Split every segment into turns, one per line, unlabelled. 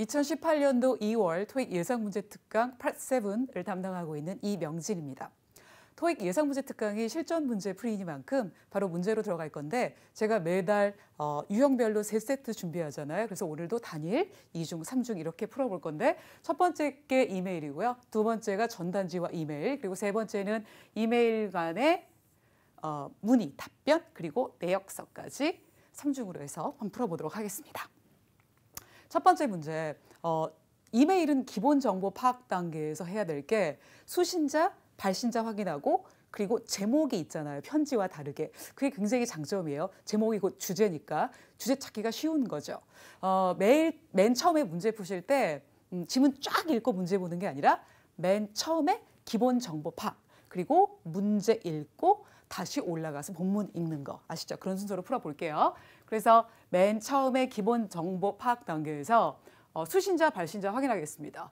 2018년도 2월 토익 예상문제 특강 Part 7을 담당하고 있는 이명진입니다. 토익 예상문제 특강이 실전 문제 풀이니만큼 바로 문제로 들어갈 건데 제가 매달 유형별로 3세트 준비하잖아요. 그래서 오늘도 단일, 2중, 3중 이렇게 풀어볼 건데 첫 번째 게 이메일이고요. 두 번째가 전단지와 이메일, 그리고 세 번째는 이메일 간의 문의, 답변, 그리고 내역서까지 3중으로 해서 한번 풀어보도록 하겠습니다. 첫 번째 문제, 이메일은 기본 정보 파악 단계에서 해야 될 게 수신자, 발신자 확인하고 그리고 제목이 있잖아요. 편지와 다르게. 그게 굉장히 장점이에요. 제목이 곧 주제니까 주제 찾기가 쉬운 거죠. 맨 처음에 문제 푸실 때 지문 쫙 읽고 문제 보는 게 아니라 맨 처음에 기본 정보 파악, 그리고 문제 읽고 다시 올라가서 본문 읽는 거 아시죠? 그런 순서로 풀어볼게요. 그래서 맨 처음에 기본 정보 파악 단계에서 수신자, 발신자 확인하겠습니다.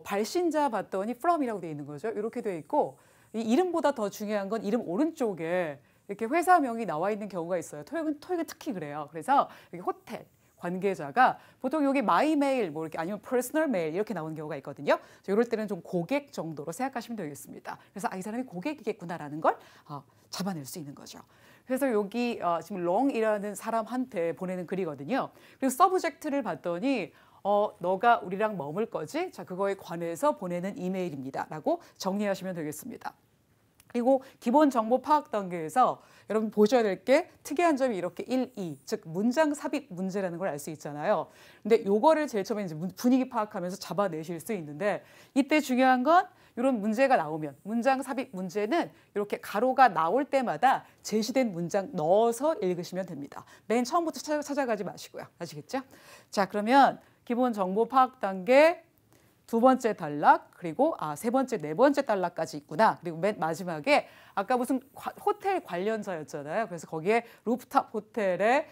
발신자 봤더니 from이라고 되어 있는 거죠. 이렇게 되어 있고 이 이름보다 더 중요한 건 이름 오른쪽에 이렇게 회사명이 나와 있는 경우가 있어요. 토익은 특히 그래요. 그래서 여기 호텔 관계자가 보통 여기 마이 메일 뭐 이렇게 아니면 퍼스널 메일 이렇게 나오는 경우가 있거든요. 이럴 때는 좀 고객 정도로 생각하시면 되겠습니다. 그래서 이 사람이 고객이겠구나라는 걸 잡아낼 수 있는 거죠. 그래서 여기 지금 롱이라는 사람한테 보내는 글이거든요. 그리고 서브젝트를 봤더니 너가 우리랑 머물 거지? 자, 그거에 관해서 보내는 이메일입니다. 라고 정리하시면 되겠습니다. 그리고 기본 정보 파악 단계에서 여러분 보셔야 될 게 특이한 점이 이렇게 1, 2, 즉 문장 삽입 문제라는 걸 알 수 있잖아요. 근데 요거를 제일 처음에 이제 분위기 파악하면서 잡아내실 수 있는데 이때 중요한 건 이런 문제가 나오면 문장 삽입 문제는 이렇게 가로가 나올 때마다 제시된 문장 넣어서 읽으시면 됩니다. 맨 처음부터 찾아가지 마시고요. 아시겠죠? 자, 그러면 기본 정보 파악 단계 두 번째 단락, 그리고 세 번째, 네 번째 단락까지 있구나. 그리고 맨 마지막에 아까 무슨 호텔 관련자였잖아요. 그래서 거기에 루프탑 호텔에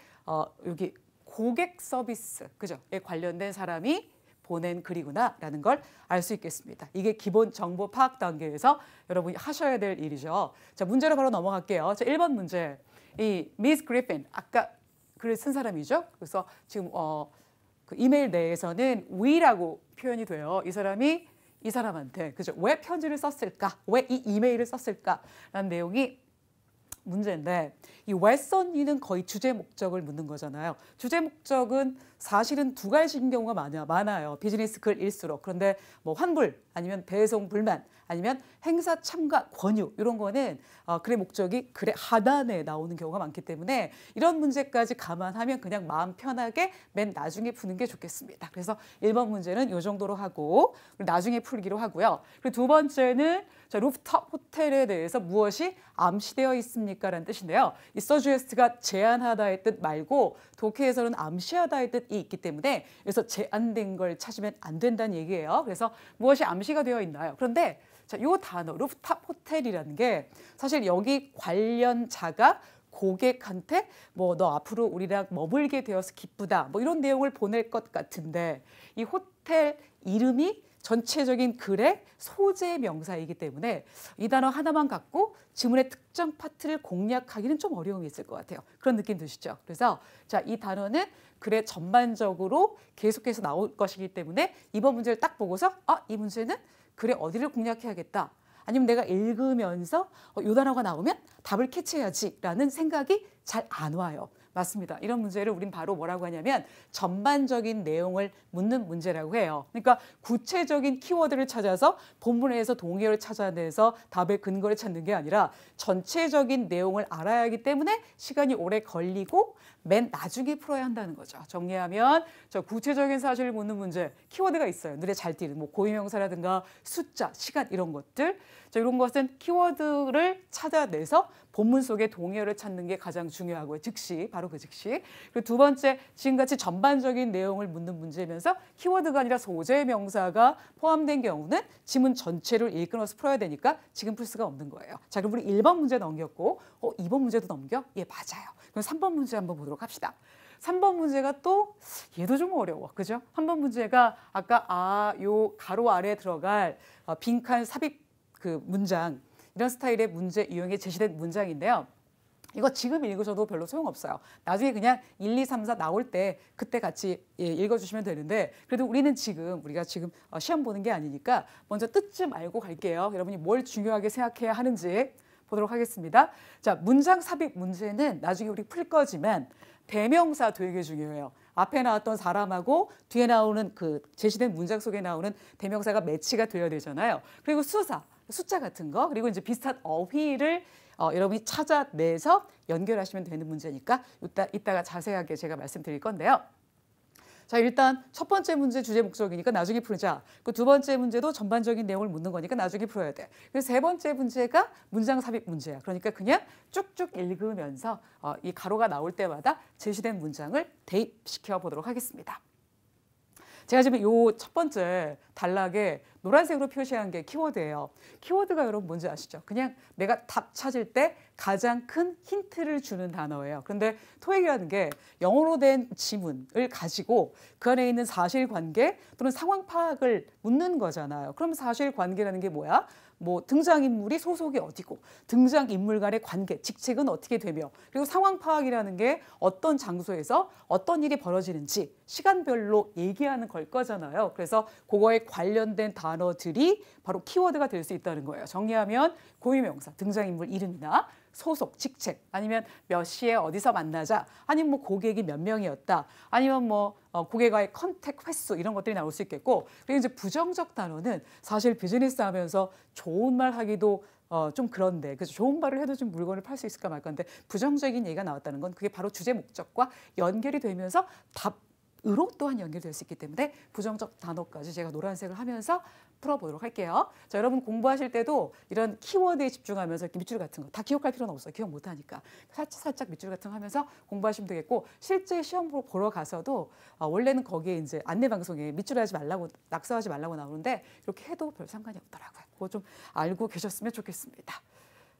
여기 고객 서비스, 그죠?에 관련된 사람이 보낸 글이구나라는 걸 알 수 있겠습니다. 이게 기본 정보 파악 단계에서 여러분이 하셔야 될 일이죠. 자, 문제로 바로 넘어갈게요. 자, 1번 문제. 이 미스 그리핀, 아까 글을 쓴 사람이죠. 그래서 지금 그 이메일 내에서는 we라고 표현이 돼요. 이 사람이 이 사람한테 그죠? 왜 편지를 썼을까? 왜 이 이메일을 썼을까?라는 내용이 문제인데 이 왜 썼니는 거의 주제 목적을 묻는 거잖아요. 주제 목적은 사실은 두 가지인 경우가 많아요. 비즈니스 글일수록. 그런데 뭐 환불 아니면 배송 불만 아니면 행사 참가 권유 이런 거는 글의 목적이 글의 하단에 나오는 경우가 많기 때문에 이런 문제까지 감안하면 그냥 마음 편하게 맨 나중에 푸는 게 좋겠습니다. 그래서 1번 문제는 이 정도로 하고 나중에 풀기로 하고요. 그리고 두 번째는 루프탑 호텔에 대해서 무엇이 암시되어 있습니까? 라는 뜻인데요. 이 서주에스트가 제안하다의 뜻 말고 독해에서는 암시하다의 뜻이 있기 때문에 그래서 제안된 걸 찾으면 안 된다는 얘기예요. 그래서 무엇이 암시가 되어 있나요? 그런데 자, 요 단어 루프탑 호텔이라는 게 사실 여기 관련자가 고객한테 뭐 너 앞으로 우리랑 머물게 되어서 기쁘다 뭐 이런 내용을 보낼 것 같은데 이 호텔 이름이 전체적인 글의 소재 명사이기 때문에 이 단어 하나만 갖고 지문의 특정 파트를 공략하기는 좀 어려움이 있을 것 같아요. 그런 느낌 드시죠? 그래서 자, 이 단어는 글의 전반적으로 계속해서 나올 것이기 때문에 이번 문제를 딱 보고서 이 문제는 글의 어디를 공략해야겠다. 아니면 내가 읽으면서 이 단어가 나오면 답을 캐치해야지라는 생각이 잘 안 와요. 맞습니다. 이런 문제를 우린 바로 뭐라고 하냐면 전반적인 내용을 묻는 문제라고 해요. 그러니까 구체적인 키워드를 찾아서 본문에서 동의어를 찾아내서 답의 근거를 찾는 게 아니라 전체적인 내용을 알아야 하기 때문에 시간이 오래 걸리고 맨 나중에 풀어야 한다는 거죠. 정리하면 저 구체적인 사실을 묻는 문제, 키워드가 있어요. 눈에 잘 띄는 뭐 고유명사라든가 숫자, 시간 이런 것들. 자, 이런 것은 키워드를 찾아내서 본문 속의 동의어를 찾는 게 가장 중요하고요. 즉시, 바로 그 즉시. 그리고 두 번째, 지금같이 전반적인 내용을 묻는 문제면서 키워드가 아니라 소재 명사가 포함된 경우는 지문 전체를 일끊어서 풀어야 되니까 지금 풀 수가 없는 거예요. 자, 그럼 우리 1번 문제 넘겼고 2번 문제도 넘겨? 예, 맞아요. 그럼 3번 문제 한번 보도록 합시다. 3번 문제가 또 얘도 좀 어려워. 그죠? 3번 문제가 아까 요 가로 아래에 들어갈 빈칸 삽입 그 문장 이런 스타일의 문제 유형에 제시된 문장인데요. 이거 지금 읽으셔도 별로 소용없어요. 나중에 그냥 1, 2, 3, 4 나올 때 그때 같이 읽어주시면 되는데 그래도 우리가 지금 시험 보는 게 아니니까 먼저 뜻 좀 알고 갈게요. 여러분이 뭘 중요하게 생각해야 하는지 보도록 하겠습니다. 자, 문장 삽입 문제는 나중에 우리 풀 거지만 대명사 되게 중요해요. 앞에 나왔던 사람하고 뒤에 나오는 그 제시된 문장 속에 나오는 대명사가 매치가 되어야 되잖아요. 그리고 숫자 같은 거, 그리고 이제 비슷한 어휘를 여러분이 찾아내서 연결하시면 되는 문제니까 이따가 자세하게 제가 말씀드릴 건데요. 자, 일단 첫 번째 문제 주제 목적이니까 나중에 풀자. 그 두 번째 문제도 전반적인 내용을 묻는 거니까 나중에 풀어야 돼. 그래서 세 번째 문제가 문장 삽입 문제야. 그러니까 그냥 쭉쭉 읽으면서 이 가로가 나올 때마다 제시된 문장을 대입시켜 보도록 하겠습니다. 제가 지금 요 첫 번째 단락에 노란색으로 표시한 게 키워드예요. 키워드가 여러분 뭔지 아시죠? 그냥 내가 답 찾을 때 가장 큰 힌트를 주는 단어예요. 그런데 토익이라는 게 영어로 된 지문을 가지고 그 안에 있는 사실관계 또는 상황 파악을 묻는 거잖아요. 그럼 사실관계라는 게 뭐야? 뭐 등장인물이 소속이 어디고 등장인물 간의 관계, 직책은 어떻게 되며 그리고 상황 파악이라는 게 어떤 장소에서 어떤 일이 벌어지는지 시간별로 얘기하는 걸 거잖아요. 그래서 그거에 관련된 단어들이 바로 키워드가 될 수 있다는 거예요. 정리하면 고유명사, 등장인물 이름이나 소속, 직책, 아니면 몇 시에 어디서 만나자, 아니면 뭐 고객이 몇 명이었다, 아니면 뭐 고객과의 컨택 횟수 이런 것들이 나올 수 있겠고, 그리고 이제 부정적 단어는 사실 비즈니스 하면서 좋은 말 하기도 좀 그런데 그래서 좋은 말을 해도 좀 물건을 팔 수 있을까 말까 하는데 부정적인 얘기가 나왔다는 건 그게 바로 주제 목적과 연결이 되면서 답으로 또한 연결될 수 있기 때문에 부정적 단어까지 제가 노란색을 하면서 풀어보도록 할게요. 자, 여러분 공부하실 때도 이런 키워드에 집중하면서 이렇게 밑줄 같은 거 다 기억할 필요는 없어요. 기억 못하니까 살짝 밑줄 같은 거 하면서 공부하시면 되겠고, 실제 시험 보러 가서도 원래는 거기에 이제 안내 방송에 밑줄하지 말라고, 낙서하지 말라고 나오는데 이렇게 해도 별 상관이 없더라고요. 그거 좀 알고 계셨으면 좋겠습니다.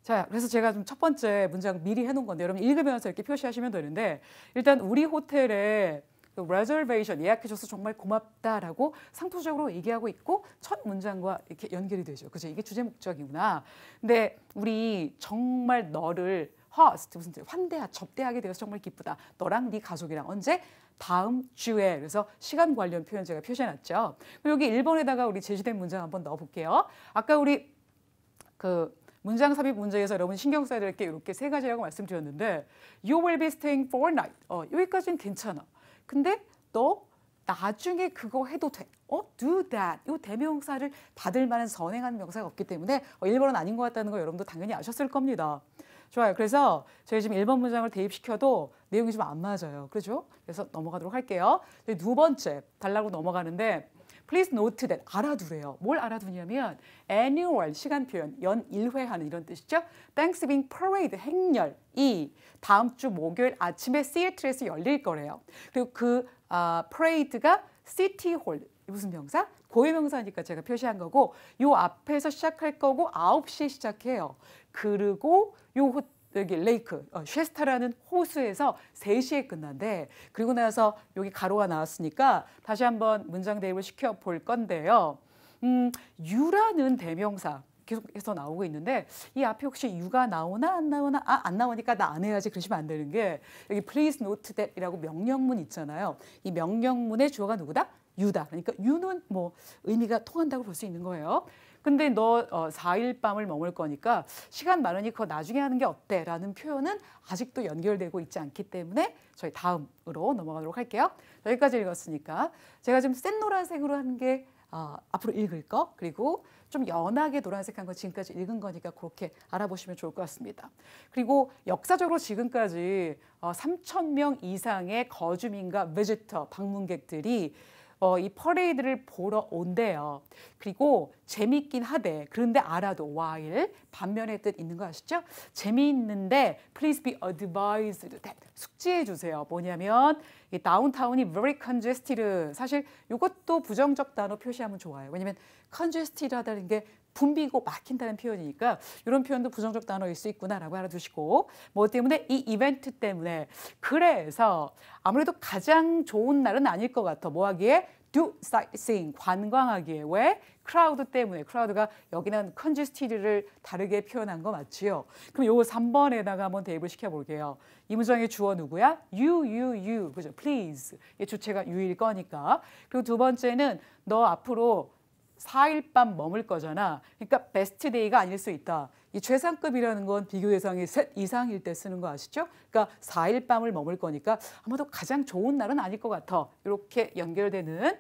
자, 그래서 제가 좀 첫 번째 문장 미리 해놓은 건데 여러분 읽으면서 이렇게 표시하시면 되는데, 일단 우리 호텔에 reservation 예약해줘서 정말 고맙다라고 상투적으로 얘기하고 있고 첫 문장과 이렇게 연결이 되죠. 그죠? 이게 주제 목적이구나. 근데 우리 정말 너를 무슨 환대하 접대하게 되어서 정말 기쁘다. 너랑 네 가족이랑 언제? 다음 주에. 그래서 시간 관련 표현 제가 표시해놨죠. 여기 1번에다가 우리 제시된 문장 한번 넣어볼게요. 아까 우리 그 문장 삽입 문제에서 여러분 신경 써야 될 게 이렇게 세 가지라고 말씀드렸는데 You will be staying for a night. 여기까지는 괜찮아. 근데 너 나중에 그거 해도 돼. do that. 이 대명사를 받을 만한 선행하는 명사가 없기 때문에 1번은 아닌 것 같다는 거 여러분도 당연히 아셨을 겁니다. 좋아요. 그래서 저희 지금 1번 문장을 대입시켜도 내용이 좀 안 맞아요. 그렇죠? 그래서 넘어가도록 할게요. 두 번째 단락으로 넘어가는데 Please note that. 알아두래요. 뭘 알아두냐면 annual 시간 표현, 연 1회 하는 이런 뜻이죠. Thanksgiving parade 행렬이 다음 주 목요일 아침에 시애틀에서 열릴 거래요. 그리고 그 parade가 city hall, 무슨 명사? 고유명사니까 제가 표시한 거고, 요 앞에서 시작할 거고 9시에 시작해요. 그리고 여기 레이크, 쉐스타라는 호수에서 3시에 끝난대. 그리고 나서 여기 가로가 나왔으니까 다시 한번 문장 대입을 시켜볼 건데요. you라는 대명사 계속해서 나오고 있는데 이 앞에 혹시 you가 나오나 안 나오나? 안 나오니까 나 안 해야지 그러시면 안 되는 게, 여기 please note that 이라고 명령문 있잖아요. 이 명령문의 주어가 누구다? you다. 그러니까 you는 뭐 의미가 통한다고 볼 수 있는 거예요. 근데 너 4일 밤을 머물 거니까 시간 많으니 그거 나중에 하는 게 어때? 라는 표현은 아직도 연결되고 있지 않기 때문에 저희 다음으로 넘어가도록 할게요. 여기까지 읽었으니까 제가 지금 센 노란색으로 한 게 앞으로 읽을 거, 그리고 좀 연하게 노란색한 거 지금까지 읽은 거니까 그렇게 알아보시면 좋을 것 같습니다. 그리고 역사적으로 지금까지 3,000명 이상의 거주민과 비지터, 방문객들이 이 퍼레이드를 보러 온대요. 그리고 재미있긴 하대. 그런데 알아도 while 반면의 뜻 있는 거 아시죠? 재미있는데 please be advised that. 숙지해 주세요. 뭐냐면 이 다운타운이 very congested. 사실 이것도 부정적 단어 표시하면 좋아요. 왜냐면 congested 하다는 게 붐비고 막힌다는 표현이니까 이런 표현도 부정적 단어일 수 있구나라고 알아두시고 뭐 때문에 이 이벤트 때문에 그래서 아무래도 가장 좋은 날은 아닐 것 같아. 뭐 하기에? do sightseeing, 관광하기에. 왜? 크라우드 때문에. 크라우드가 여기는 congested,를 다르게 표현한 거 맞지요? 그럼 요거 3번에다가 한번 대입을 시켜볼게요. 이 문장의 주어 누구야? you. 그죠? please. 이 주체가 you일 거니까. 그리고 두 번째는 너 앞으로 4일 밤 머물 거잖아. 그러니까 베스트 데이가 아닐 수 있다. 이 최상급이라는 건 비교 대상이 셋 이상일 때 쓰는 거 아시죠? 그러니까 4일 밤을 머물 거니까 아마도 가장 좋은 날은 아닐 것 같아. 이렇게 연결되는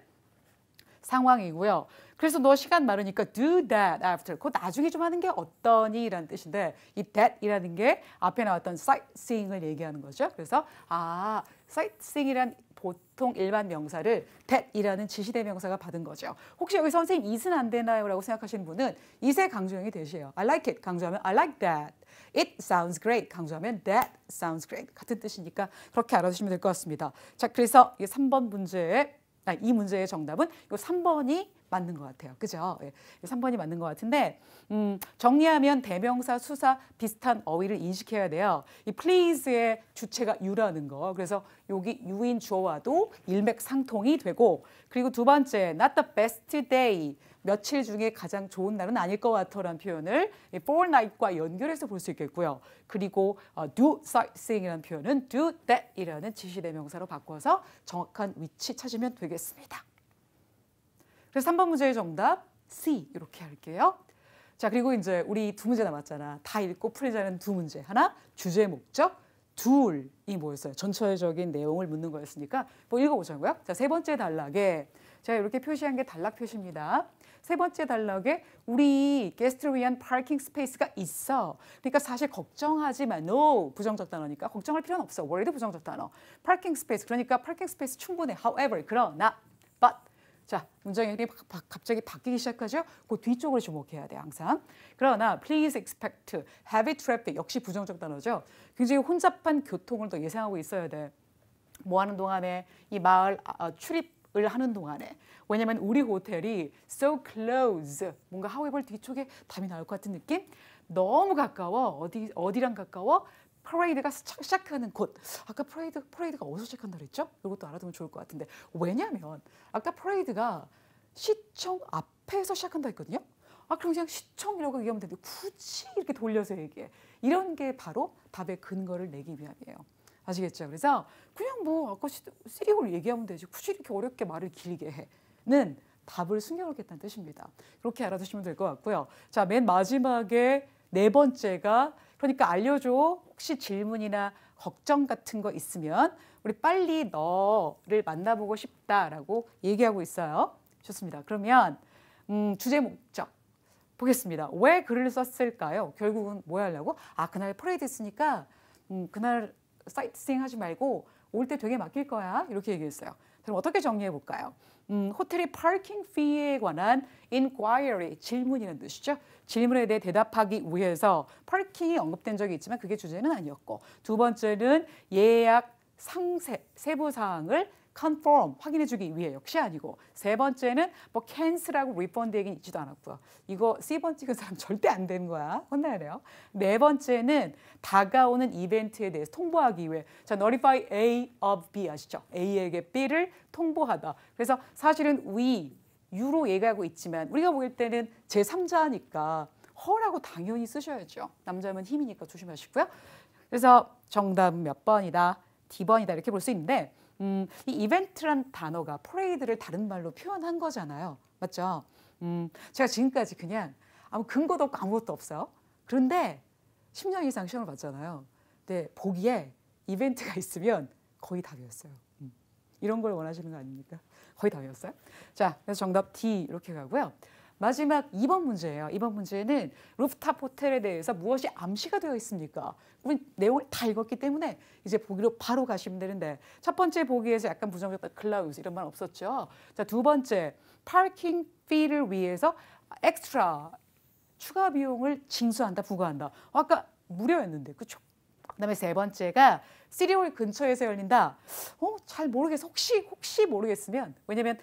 상황이고요. 그래서 너 시간 많으니까 do that after. 그 나중에 좀 하는 게 어떠니? 라는 뜻인데 이 that이라는 게 앞에 나왔던 sightseeing을 얘기하는 거죠. 그래서 sightseeing이란 보통 일반 명사를 that이라는 지시대명사가 받은 거죠. 혹시 여기 선생님 it은 안 되나요? 라고 생각하시는 분은 it의 강조형이 that이에요. I like it 강조하면 I like that. It sounds great 강조하면 that sounds great. 같은 뜻이니까 그렇게 알아두시면 될 것 같습니다. 자, 그래서 이 3번 문제의 이 문제의 정답은 이 3번이 맞는 것 같아요. 그죠? 예, 3번이 맞는 것 같은데 정리하면 대명사, 수사 비슷한 어휘를 인식해야 돼요. 이 please의 주체가 you라는 거. 그래서 여기 you인 주어와도 일맥상통이 되고 그리고 두 번째 not the best day. 며칠 중에 가장 좋은 날은 아닐 것 같아라는 표현을 fortnight과 연결해서 볼 수 있겠고요. 그리고 do sightseeing이라는 표현은 do that이라는 지시대명사로 바꿔서 정확한 위치 찾으면 되겠습니다. 그래서 3번 문제의 정답 C 이렇게 할게요. 자, 그리고 이제 우리 두 문제 남았잖아. 다 읽고 풀이자는 두 문제. 하나 주제 목적, 둘이 뭐였어요? 전체적인 내용을 묻는 거였으니까 뭐 읽어보자고요. 자, 세 번째 단락에 제가 이렇게 표시한 게 단락 표시입니다. 세 번째 단락에 우리 게스트를 위한 파킹 스페이스가 있어. 그러니까 사실 걱정하지 마. No 부정적 단어니까 걱정할 필요는 없어. worried 부정적 단어. 파킹 스페이스 그러니까 파킹 스페이스 충분해. However 그러나 but 자 문장이 갑자기 바뀌기 시작하죠. 그 뒤쪽을 주목해야 돼 항상. 그러나 please expect heavy traffic 역시 부정적 단어죠. 굉장히 혼잡한 교통을 더 예상하고 있어야 돼. 뭐 하는 동안에 이 마을 출입을 하는 동안에 왜냐면 우리 호텔이 so close 뭔가 however 뒤쪽에 답이 나올 것 같은 느낌? 너무 가까워. 어디랑 가까워? 퍼레이드가 시작하는 곳. 아까 퍼레이드가 어디서 시작한다 그랬죠? 이것도 알아두면 좋을 것 같은데 왜냐면 아까 퍼레이드가 시청 앞에서 시작한다 했거든요. 그럼 그냥 시청이라고 얘기하면 되는데 굳이 이렇게 돌려서 얘기해. 이런 게 바로 답의 근거를 내기 위함이에요. 아시겠죠? 그래서 그냥 뭐 아까 시리얼 얘기하면 되지 굳이 이렇게 어렵게 말을 길게 해는 답을 숨겨놓겠다는 뜻입니다. 그렇게 알아두시면 될 것 같고요. 자, 맨 마지막에 네 번째가 그러니까 알려줘. 혹시 질문이나 걱정 같은 거 있으면 우리 빨리 너를 만나보고 싶다라고 얘기하고 있어요. 좋습니다. 그러면 주제 목적 보겠습니다. 왜 글을 썼을까요? 결국은 뭐 하려고? 그날 퍼레이드 있으니까 그날 사이트싱 하지 말고 올 때 되게 맡길 거야. 이렇게 얘기했어요. 그럼 어떻게 정리해 볼까요? 호텔의 파킹 피에 관한 inquiry, 질문이라는 뜻이죠. 질문에 대해 대답하기 위해서 파킹이 언급된 적이 있지만 그게 주제는 아니었고 두 번째는 예약 상세, 세부 사항을 confirm, 확인해주기 위해 역시 아니고 세 번째는 뭐 cancel하고 refund 얘기는 있지도 않았고요. 이거 C번 찍은 사람 절대 안 되는 거야. 혼나야 돼요. 네 번째는 다가오는 이벤트에 대해서 통보하기 위해 자, notify A of B 아시죠? A에게 B를 통보하다. 그래서 사실은 U로 얘기하고 있지만 우리가 볼 때는 제3자니까 허라고 당연히 쓰셔야죠. 남자면 힘이니까 조심하시고요. 그래서 정답은 몇 번이다? D번이다 이렇게 볼 수 있는데 이 이벤트란 단어가 퍼레이드를 다른 말로 표현한 거잖아요. 맞죠? 제가 지금까지 그냥 아무 근거도 없고 아무것도 없어요. 그런데 10년 이상 시험을 봤잖아요. 근데 보기에 이벤트가 있으면 거의 답이었어요. 이런 걸 원하시는 거 아닙니까? 거의 답이었어요. 자, 그래서 정답 D 이렇게 가고요. 마지막 2번 문제예요. 2번 문제는 루프탑 호텔에 대해서 무엇이 암시가 되어 있습니까? 우리 내용을 다 읽었기 때문에 이제 보기로 바로 가시면 되는데 첫 번째 보기에서 약간 부정적 클라우스 이런 말 없었죠. 자, 두 번째 파킹 피를 위해서 엑스트라 추가 비용을 징수한다, 부과한다. 아까 무료였는데 그렇죠? 그다음에 세 번째가 시리얼 근처에서 열린다. 잘 모르겠어. 혹시 모르겠으면 왜냐면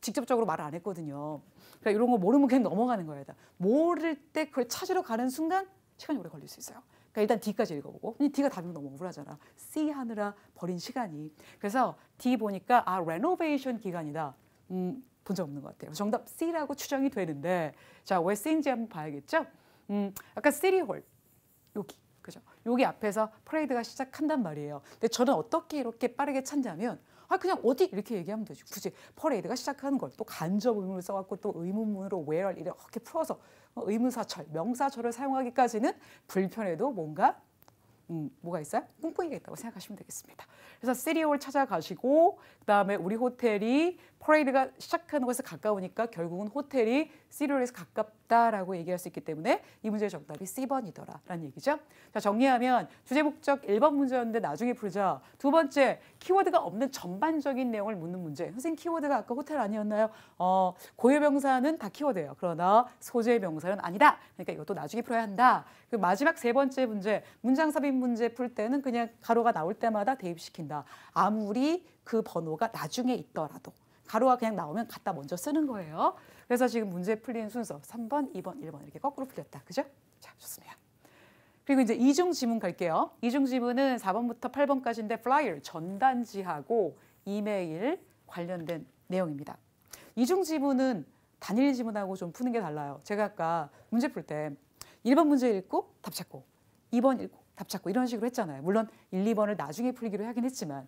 직접적으로 말을 안 했거든요. 그러니까 이런 거 모르면 그냥 넘어가는 거예요. 모를 때 그걸 찾으러 가는 순간 시간이 오래 걸릴 수 있어요. 그러니까 일단 D까지 읽어보고 D가 답이면 너무 억울하잖아. C 하느라 버린 시간이. 그래서 D 보니까 레노베이션 기간이다. 본 적 없는 것 같아요. 정답 C라고 추정이 되는데 자, 왜 C인지 한번 봐야겠죠? 아까 시리홀 여기 그죠? 여기 앞에서 퍼레이드가 시작한단 말이에요. 근데 저는 어떻게 이렇게 빠르게 찾냐면 그냥 어디 이렇게 얘기하면 되지. 굳이 퍼레이드가 시작하는 걸 또 간접 의문을 써갖고 또 의문문으로 where 이렇게 풀어서 의문사철, 명사철을 사용하기까지는 불편해도 뭔가 뭐가 있어요? 꿍꿍이가 있다고 생각하시면 되겠습니다. 그래서 시리홀 찾아가시고 그다음에 우리 호텔이 퍼레이드가 시작하는 것에 가까우니까 결국은 호텔이 시리홀에서 가깝다라고 얘기할 수 있기 때문에 이 문제의 정답이 C번이더라라는 얘기죠. 자, 정리하면 주제 목적 1번 문제였는데 나중에 풀자. 두 번째, 키워드가 없는 전반적인 내용을 묻는 문제. 선생님 키워드가 아까 호텔 아니었나요? 고유명사는 다 키워드예요. 그러나 소재 명사는 아니다. 그러니까 이것도 나중에 풀어야 한다. 그 마지막 세 번째 문제, 문장 삽입 문제 풀 때는 그냥 가로가 나올 때마다 대입시킨다. 아무리 그 번호가 나중에 있더라도 가로가 그냥 나오면 갖다 먼저 쓰는 거예요. 그래서 지금 문제 풀린 순서 3번, 2번, 1번 이렇게 거꾸로 풀렸다. 그죠? 자, 좋습니다. 그리고 이제 이중 지문 갈게요. 이중 지문은 4번부터 8번까지인데 플라이어, 전단지하고 이메일 관련된 내용입니다. 이중 지문은 단일 지문하고 좀 푸는 게 달라요. 제가 아까 문제 풀 때 1번 문제 읽고 답 찾고 2번 읽고 답 찾고 이런 식으로 했잖아요. 물론 1, 2번을 나중에 풀기로 하긴 했지만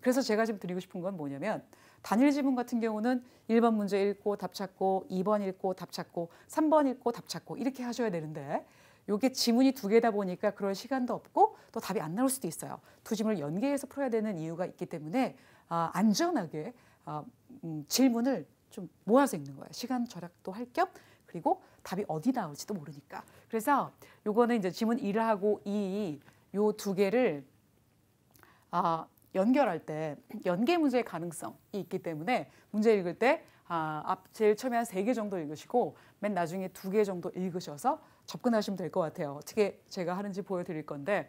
그래서 제가 지금 드리고 싶은 건 뭐냐면 단일 지문 같은 경우는 1번 문제 읽고 답 찾고 2번 읽고 답 찾고 3번 읽고 답 찾고 이렇게 하셔야 되는데 이게 지문이 두 개다 보니까 그럴 시간도 없고 또 답이 안 나올 수도 있어요. 두 지문을 연계해서 풀어야 되는 이유가 있기 때문에 안전하게 질문을 좀 모아서 읽는 거예요. 시간 절약도 할 겸 그리고 답이 어디 나올지도 모르니까. 그래서 요거는 이제 지문 1하고 2 요 두 개를 연결할 때 연계 문제의 가능성이 있기 때문에 문제 읽을 때 제일 처음에 한 3개 정도 읽으시고 맨 나중에 2개 정도 읽으셔서 접근하시면 될 것 같아요. 어떻게 제가 하는지 보여드릴 건데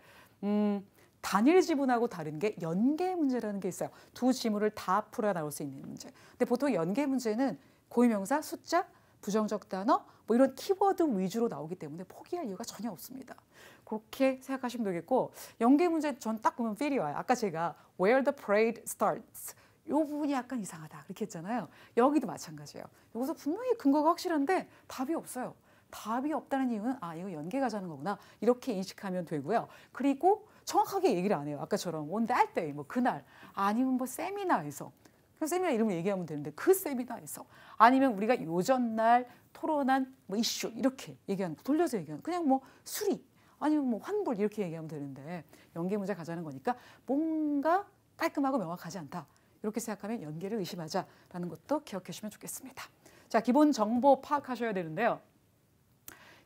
단일 지문하고 다른 게 연계 문제라는 게 있어요. 두 지문을 다 풀어 나올 수 있는 문제. 근데 보통 연계 문제는 고유명사, 숫자, 부정적 단어 뭐 이런 키워드 위주로 나오기 때문에 포기할 이유가 전혀 없습니다. 그렇게 생각하시면 되겠고 연계 문제 전 딱 보면 필이 와요. 아까 제가 where the parade starts 이 부분이 약간 이상하다 그렇게 했잖아요. 여기도 마찬가지예요. 여기서 분명히 근거가 확실한데 답이 없어요. 답이 없다는 이유는 이거 연계 가자는 거구나 이렇게 인식하면 되고요. 그리고 정확하게 얘기를 안 해요. 아까처럼 on that day 뭐 그날 아니면 뭐 세미나에서 그 세미나 이름을 얘기하면 되는데 그 세미나에서 아니면 우리가 요전날 토론한 뭐 이슈 이렇게 얘기하는 거 돌려서 얘기하는 그냥 뭐 수리 아니면 뭐 환불 이렇게 얘기하면 되는데 연계 문제 가자는 거니까 뭔가 깔끔하고 명확하지 않다. 이렇게 생각하면 연계를 의심하자라는 것도 기억해 주시면 좋겠습니다. 자, 기본 정보 파악하셔야 되는데요.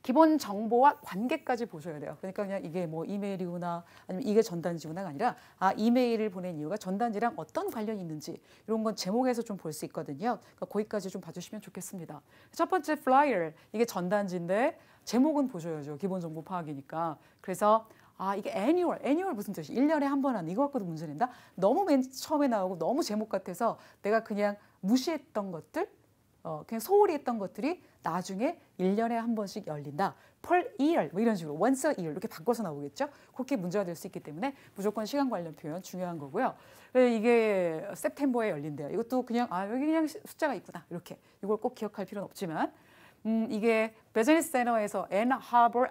기본 정보와 관계까지 보셔야 돼요. 그러니까 그냥 이게 뭐 이메일이구나 아니면 이게 전단지구나가 아니라 이메일을 보낸 이유가 전단지랑 어떤 관련이 있는지 이런 건 제목에서 좀 볼 수 있거든요. 그러니까 거기까지 좀 봐주시면 좋겠습니다. 첫 번째 플라이어 이게 전단지인데 제목은 보셔야죠. 기본 정보 파악이니까. 그래서 이게 애니얼 무슨 뜻이 1년에 한 번 하는 이거 갖고도 문제 낸다? 너무 맨 처음에 나오고 너무 제목 같아서 내가 그냥 무시했던 것들 그냥 소홀히 했던 것들이 나중에 1년에 한 번씩 열린다. per year 뭐 이런 식으로 once a year 이렇게 바꿔서 나오겠죠. 그렇게 문제가 될 수 있기 때문에 무조건 시간 관련 표현 중요한 거고요. 이게 September에 열린대요. 이것도 그냥 여기 그냥 숫자가 있구나 이렇게 이걸 꼭 기억할 필요는 없지만 이게 비즈니스 센터에서 앤 하버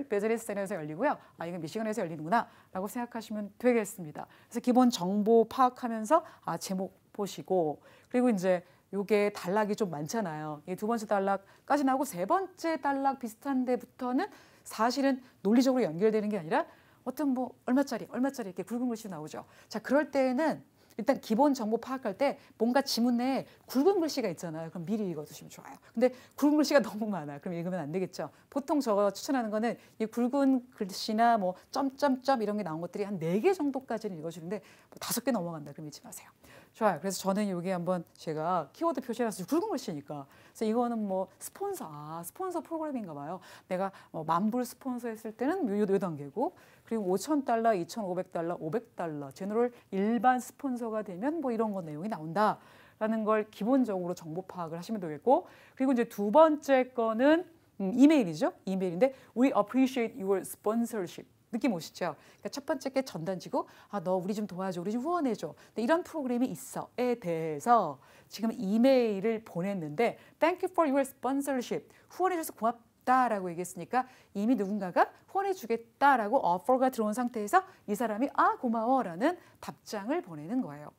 비즈니스 센터에서 열리고요. 이건 미시건에서 열리는구나 라고 생각하시면 되겠습니다. 그래서 기본 정보 파악하면서 제목 보시고 그리고 이제 요게 단락이 좀 많잖아요. 이 두 번째 단락까지 나오고 세 번째 단락 비슷한 데부터는 사실은 논리적으로 연결되는 게 아니라 어떤 뭐 얼마짜리 이렇게 굵은 글씨 나오죠. 자, 그럴 때는 일단 기본 정보 파악할 때 뭔가 지문 내에 굵은 글씨가 있잖아요. 그럼 미리 읽어두시면 좋아요. 근데 굵은 글씨가 너무 많아. 그럼 읽으면 안 되겠죠. 보통 저 추천하는 거는 이 굵은 글씨나 뭐 점점점 이런 게 나온 것들이 한 4개 정도까지는 읽어주는데 뭐 5개 넘어간다. 그럼 읽지 마세요. 좋아요. 그래서 저는 여기 한번 제가 키워드 표시해서 굵은 글씨니까. 그래서 이거는 뭐 스폰서 프로그램인가 봐요. 내가 만불 스폰서 했을 때는 요 단계고 그리고 $5,000, $2,500, $500 제너럴 일반 스폰서가 되면 뭐 이런 거 내용이 나온다. 라는 걸 기본적으로 정보 파악을 하시면 되겠고, 그리고 이제 두 번째 거는 이메일이죠. 이메일인데 We appreciate your sponsorship. 느낌 오시죠? 그러니까 첫 번째 게 전단지고 너 우리 좀 도와줘, 우리 좀 후원해줘. 근데 이런 프로그램이 있어에 대해서 지금 이메일을 보냈는데 Thank you for your sponsorship. 후원해줘서 고맙다라고 얘기했으니까 이미 누군가가 후원해주겠다라고 어퍼가 들어온 상태에서 이 사람이 고마워라는 답장을 보내는 거예요.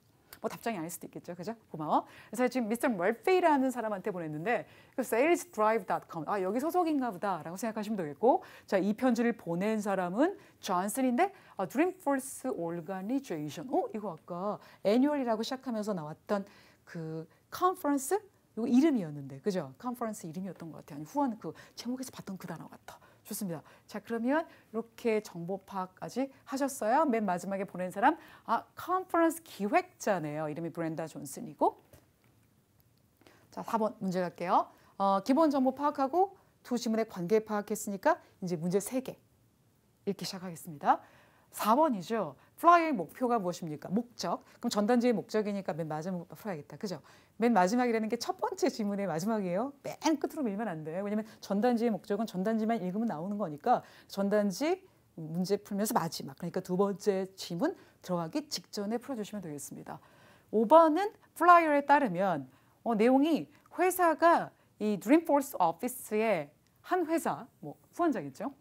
뭐 답장이 아닐 수도 있겠죠, 그죠? 고마워. 그래서 지금 미스터 머피라는 사람한테 보냈는데 salesdrive.com 여기 소속인가 보다라고 생각하시면 되겠고, 자, 이 편지를 보낸 사람은 존슨인데 Dreamforce Organization. 이거 아까 애뉴얼이라고 시작하면서 나왔던 그 컨퍼런스 이거 이름이었는데, 그죠? 컨퍼런스 이름이었던 것 같아요. 아니, 후원 그 제목에서 봤던 그 단어 같아. 좋습니다. 자, 그러면 이렇게 정보 파악까지 하셨어요. 맨 마지막에 보낸 사람 컨퍼런스 기획자네요. 이름이 브렌다 존슨이고. 자, 4번 문제 갈게요. 기본 정보 파악하고 두 지문의 관계 파악했으니까 이제 문제 3개 읽기 시작하겠습니다. 4번이죠. 플라이어의 목표가 무엇입니까? 목적. 그럼 전단지의 목적이니까 맨 마지막부터 풀어야겠다. 그죠? 맨 마지막이라는 게 첫 번째 지문의 마지막이에요. 맨 끝으로 밀면 안 돼요. 왜냐면 전단지의 목적은 전단지만 읽으면 나오는 거니까 전단지 문제 풀면서 마지막. 그러니까 두 번째 지문 들어가기 직전에 풀어주시면 되겠습니다. 5번은 플라이어에 따르면 내용이 회사가 이 드림포스 오피스의 한 회사, 뭐 후원자겠죠.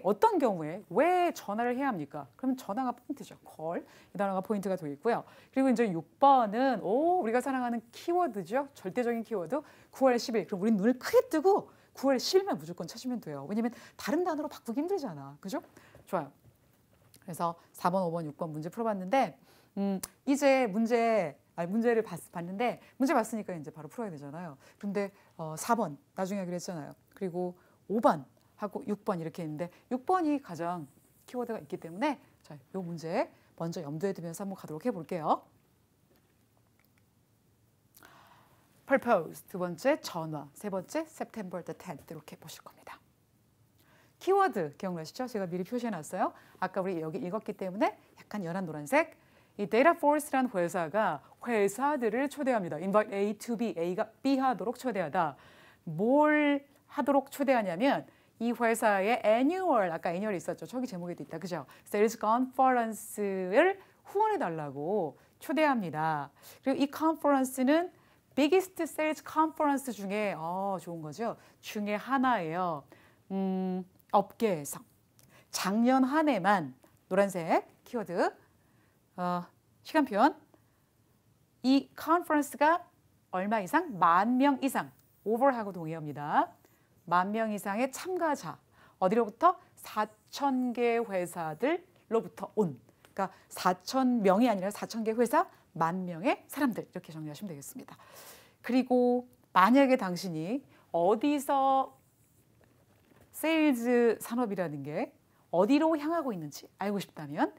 어떤 경우에 왜 전화를 해야 합니까? 그러면 전화가 포인트죠. call. 이 단어가 포인트가 되어 있고요. 그리고 이제 6번은 우리가 사랑하는 키워드죠. 절대적인 키워드 9월 10일. 그럼 우린 눈을 크게 뜨고 9월 10일만 무조건 찾으면 돼요. 왜냐면 다른 단어로 바꾸기 힘들잖아. 그죠? 좋아요. 그래서 4번, 5번, 6번 문제 풀어봤는데 이제 문제를 봤는데 문제 봤으니까 이제 바로 풀어야 되잖아요. 근데 4번 나중에 하기로 했잖아요. 그리고 5번 하고 6번 이렇게 했는데 6번이 가장 키워드가 있기 때문에 자, 이 문제 먼저 염두에 두면서 한번 가도록 해볼게요. Propose 두 번째 전화, 세 번째 September the 10th 이렇게 보실 겁니다. 키워드 기억나시죠? 제가 미리 표시해놨어요. 아까 우리 여기 읽었기 때문에 약간 연한 노란색. 이 데이터포스라는 회사가 회사들을 초대합니다. Invite A to B, A가 B 하도록 초대하다. 뭘 하도록 초대하냐면 이 회사의 annual, 아까 annual 있었죠. 저기 제목에도 있다. 그죠? Sales Conference를 후원해달라고 초대합니다. 그리고 이 컨퍼런스는 biggest sales conference 중에 좋은 거죠. 중에 하나예요. 업계에서. 작년 한 해만 노란색 키워드 시간표현 이 컨퍼런스가 얼마 이상? 10,000명 이상 over하고 동의합니다. 10,000명 이상의 참가자 어디로부터? 4,000개 회사들로부터 온 그러니까 4,000명이 아니라 4,000개 회사 10,000명의 사람들 이렇게 정리하시면 되겠습니다. 그리고 만약에 당신이 어디서 세일즈 산업이라는 게 어디로 향하고 있는지 알고 싶다면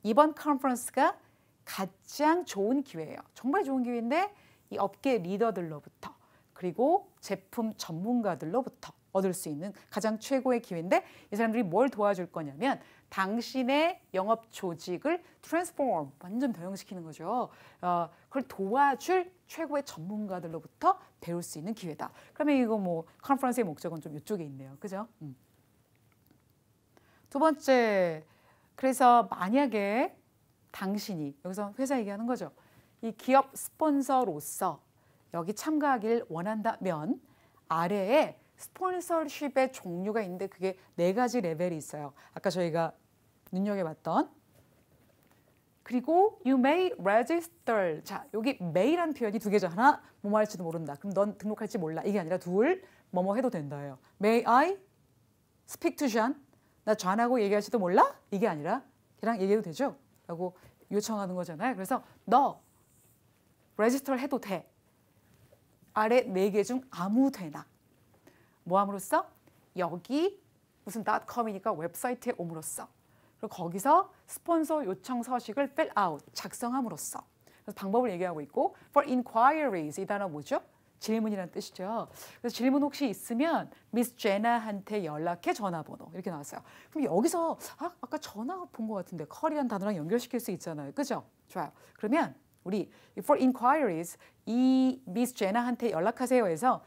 이번 컨퍼런스가 가장 좋은 기회예요. 정말 좋은 기회인데 이 업계 리더들로부터 그리고 제품 전문가들로부터 얻을 수 있는 가장 최고의 기회인데 이 사람들이 뭘 도와줄 거냐면 당신의 영업 조직을 트랜스포머 완전 변형시키는 거죠. 그걸 도와줄 최고의 전문가들로부터 배울 수 있는 기회다. 그러면 이거 뭐 컨퍼런스의 목적은 좀 이쪽에 있네요. 그죠? 두 번째, 그래서 만약에 당신이 여기서 회사 얘기하는 거죠. 이 기업 스폰서로서 여기 참가하기를 원한다면 아래에 스폰서십의 종류가 있는데 그게 4가지 레벨이 있어요. 아까 저희가 눈여겨봤던. 그리고 you may register. 자, 여기 may라는 표현이 2개죠. 하나, 뭐뭐 할지도 모른다. 그럼 넌 등록할지 몰라. 이게 아니라 둘, 뭐뭐 해도 된다예요. May I speak to John? 나 존하고 얘기할지도 몰라? 이게 아니라 걔랑 얘기해도 되죠? 라고 요청하는 거잖아요. 그래서 너 register 해도 돼. 아래 4개 중 아무 데나. 뭐 함으로써? 여기 무슨 .com이니까 웹사이트에 옴으로써. 그리고 거기서 스폰서 요청 서식을 fill out, 작성함으로써. 그래서 방법을 얘기하고 있고 for inquiries, 이 단어 뭐죠? 질문이라는 뜻이죠. 그래서 질문 혹시 있으면 미스 제나한테 연락해 전화번호 이렇게 나왔어요. 그럼 여기서 아까 전화 본 것 같은데 컬이라는 단어랑 연결시킬 수 있잖아요. 그죠? 좋아요. 그러면
우리 for inquiries 이 미스 제나한테 연락하세요 해서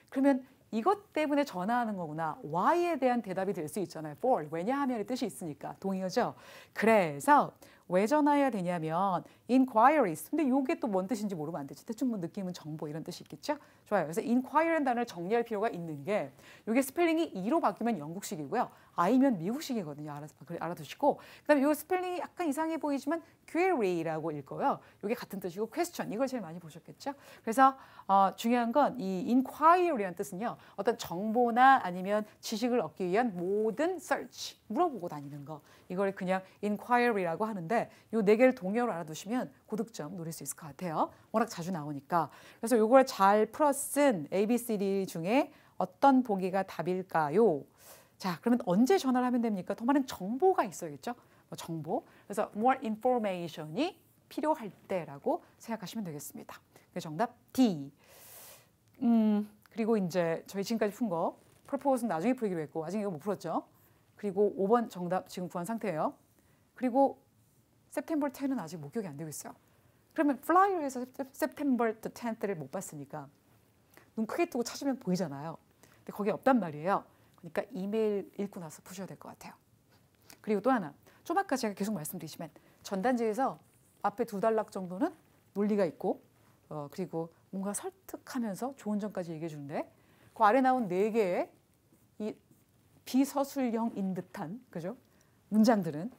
그러면 이것 때문에 전화하는 거구나. why에 대한 대답이 될 수 있잖아요. for, 왜냐하면의 뜻이 있으니까. 동의어죠? 그래서 왜 전화해야 되냐면 inquiries. 근데 이게 또 뭔 뜻인지 모르면 안 되지. 대충 뭐 느낌은 정보 이런 뜻이 있겠죠? 좋아요. 그래서 inquiry라는 단어를 정리할 필요가 있는 게 이게 스펠링이 E로 바뀌면 영국식이고요. I면 미국식이거든요. 알아두시고. 그다음에 이 스펠링이 약간 이상해 보이지만 query라고 읽어요. 이게 같은 뜻이고 question 이걸 제일 많이 보셨겠죠? 그래서 중요한 건 이 inquiry라는 뜻은요. 어떤 정보나 아니면 지식을 얻기 위한 모든 search 물어보고 다니는 거. 이걸 그냥 inquiry라고 하는데 이 네 개를 동의어로 알아두시면 고득점 노릴 수 있을 것 같아요. 워낙 자주 나오니까. 그래서 이걸 잘 풀어 쓴 ABCD 중에 어떤 보기가 답일까요? 자, 그러면 언제 전화를 하면 됩니까? 더 많은 정보가 있어야겠죠? 정보. 그래서 more information이 필요할 때라고 생각하시면 되겠습니다. 그래서 정답 D. 그리고 이제 저희 지금까지 푼 거 propose는 나중에 풀기로 했고 아직 이거 못 풀었죠? 그리고 5번 정답 지금 구한 상태예요. 그리고 September 10은 아직 목격이 안 되고 있어요. 그러면 플라이어에서 September the 10th를 못 봤으니까 눈 크게 뜨고 찾으면 보이잖아요. 근데 거기 없단 말이에요. 그러니까 이메일 읽고 나서 푸셔야 될 것 같아요. 그리고 또 하나, 좀 아까 제가 계속 말씀드리지만 전단지에서 앞에 2단락 정도는 논리가 있고 그리고 뭔가 설득하면서 좋은 점까지 얘기해 주는데 그 아래 나온 4개의 이 비서술형인 듯한 그죠? 문장들은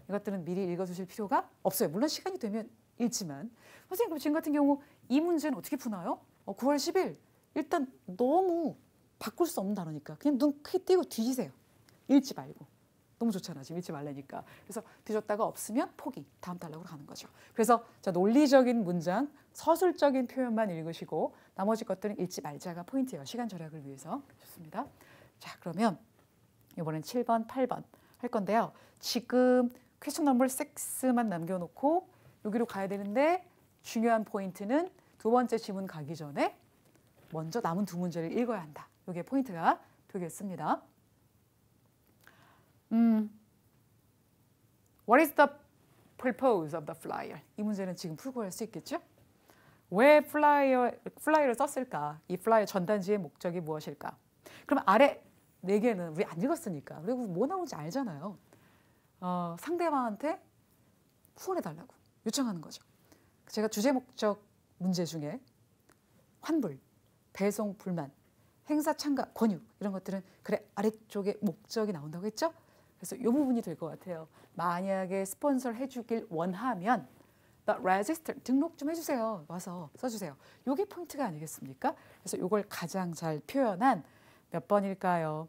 이것들은 미리 읽어두실 필요가 없어요. 물론 시간이 되면 읽지만 선생님 지금 같은 경우 이 문제는 어떻게 푸나요? 9월 10일 일단 너무 바꿀 수 없는 단어니까 그냥 눈 크게 띄고 뒤지세요. 읽지 말고. 너무 좋잖아. 지금 읽지 말라니까. 그래서 뒤졌다가 없으면 포기. 다음 단락으로 가는 거죠. 그래서 자, 논리적인 문장, 서술적인 표현만 읽으시고 나머지 것들은 읽지 말자가 포인트예요. 시간 절약을 위해서. 좋습니다. 자, 그러면 이번엔 7번, 8번 할 건데요. 지금 퀘스천 넘버 6만 남겨놓고 여기로 가야 되는데 중요한 포인트는 두 번째 지문 가기 전에 먼저 남은 2문제를 읽어야 한다. 이게 포인트가 되겠습니다. What is the purpose of the flyer? 이 문제는 지금 풀고 할 수 있겠죠? 왜 플라이어를 썼을까? 이 플라이어 전단지의 목적이 무엇일까? 그럼 아래 4개는 우리 안 읽었으니까 그리고 뭐 나오는지 알잖아요. 상대방한테 후원해달라고 요청하는 거죠. 제가 주제 목적 문제 중에 환불, 배송 불만, 행사 참가, 권유 이런 것들은 그래 아래쪽에 목적이 나온다고 했죠? 그래서 이 부분이 될 것 같아요. 만약에 스폰서를 해주길 원하면 The register, 등록 좀 해주세요. 와서 써주세요. 이게 포인트가 아니겠습니까? 그래서 이걸 가장 잘 표현한 몇 번일까요?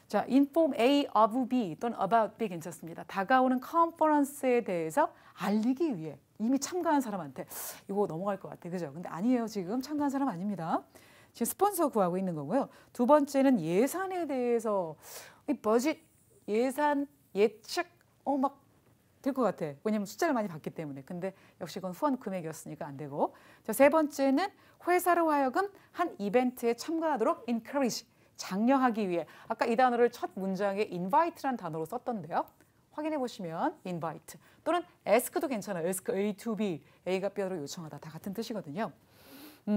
자, inform A of B 또는 about B 괜찮습니다. 다가오는 컨퍼런스에 대해서 알리기 위해 이미 참가한 사람한테 이거 넘어갈 것 같아요. 그죠? 근데 아니에요. 지금 참가한 사람 아닙니다. 지금 스폰서 구하고 있는 거고요. 두 번째는 예산에 대해서 이 버짓, 예산, 예측 막 될 것 같아. 왜냐면 숫자를 많이 봤기 때문에. 근데 역시 그건 후원 금액이었으니까 안 되고. 자, 세 번째는 회사로 하여금 한 이벤트에 참가하도록 encourage, 장려하기 위해. 아까 이 단어를 첫 문장에 invite라는 단어로 썼던데요. 확인해 보시면 invite 또는 ask도 괜찮아요. ask A to B, A가 B로 요청하다. 다 같은 뜻이거든요.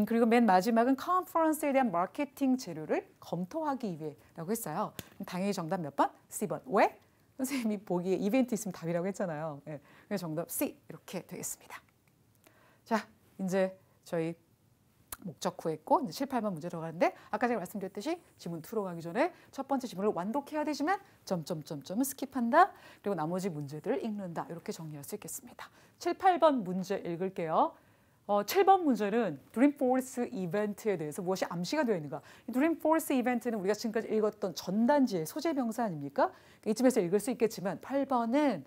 그리고 맨 마지막은 컨퍼런스에 대한 마케팅 재료를 검토하기 위해라고 했어요. 당연히 정답 몇 번? C번. 왜? 선생님이 보기에 이벤트 있으면 답이라고 했잖아요. 네. 그래서 정답 C 이렇게 되겠습니다. 자, 이제 저희 목적 구했고 이제 7, 8번 문제 들어가는데 아까 제가 말씀드렸듯이 지문 2로 가기 전에 첫 번째 지문을 완독해야 되지만 점점점점은 스킵한다. 그리고 나머지 문제들을 읽는다. 이렇게 정리할 수 있겠습니다. 7, 8번 문제 읽을게요. 7번 문제는 드림포스 이벤트에 대해서 무엇이 암시가 되어 있는가. 드림포스 이벤트는 우리가 지금까지 읽었던 전단지의 소재 명사 아닙니까? 이쯤에서 읽을 수 있겠지만 8번은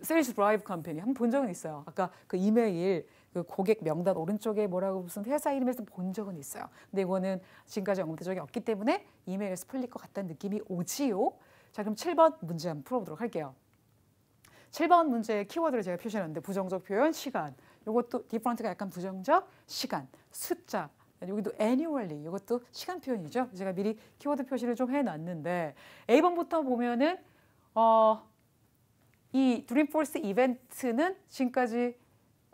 세일즈 드라이브 컴퍼니 한번 본 적은 있어요. 아까 그 이메일 그 고객 명단 오른쪽에 뭐라고 무슨 회사 이름에서 본 적은 있어요. 근데 이거는 지금까지 언급된 적이 없기 때문에 이메일에서 풀릴 것 같다는 느낌이 오지요. 자, 그럼 7번 문제 한번 풀어보도록 할게요. 7번 문제의 키워드를 제가 표시했는데 부정적 표현, 시간. 이것도 디퍼런트가 약간 부정적, 시간, 숫자. 여기도 annually 이것도 시간 표현이죠. 제가 미리 키워드 표시를 좀 해놨는데 A번부터 보면은 이 드림포스 이벤트는 지금까지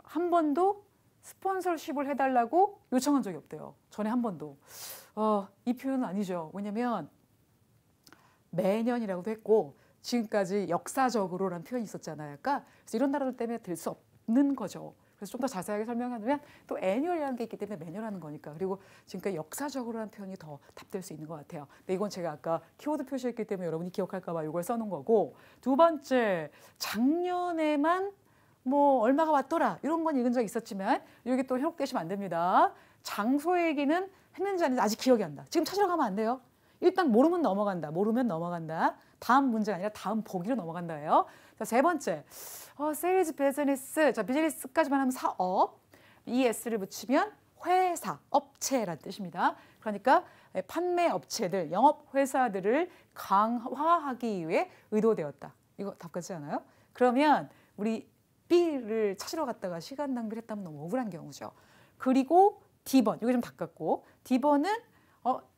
한 번도 스폰서십을 해달라고 요청한 적이 없대요. 전에 한 번도. 이 표현은 아니죠. 왜냐면 매년이라고도 했고 지금까지 역사적으로라는 표현이 있었잖아요. 그러니까 그래서 이런 나라들 때문에 될 수 없는 거죠. 그래서 좀 더 자세하게 설명하면 또 애뉴얼이라는 게 있기 때문에 매년 하는 거니까. 그리고 지금까지 역사적으로라는 표현이 더 답될 수 있는 것 같아요. 근데 이건 제가 아까 키워드 표시했기 때문에 여러분이 기억할까 봐 이걸 써놓은 거고, 두 번째, 작년에만 뭐 얼마가 왔더라 이런 건 읽은 적 있었지만 여기 또 현혹되시면 안 됩니다. 장소 얘기는 했는지 안 했는지 아직 기억이 안 나. 지금 찾으러 가면 안 돼요. 일단 모르면 넘어간다. 모르면 넘어간다. 다음 문제가 아니라 다음 보기로 넘어간다예요. 자, 세 번째, 세일즈 비즈니스. 자, 비즈니스까지만 하면 사업. ES를 붙이면 회사, 업체란 뜻입니다. 그러니까 판매 업체들, 영업 회사들을 강화하기 위해 의도되었다. 이거 답 같지 않아요? 그러면 우리 B를 찾으러 갔다가 시간 낭비를 했다면 너무 억울한 경우죠. 그리고 D번, 이거 좀 닦았고, D번은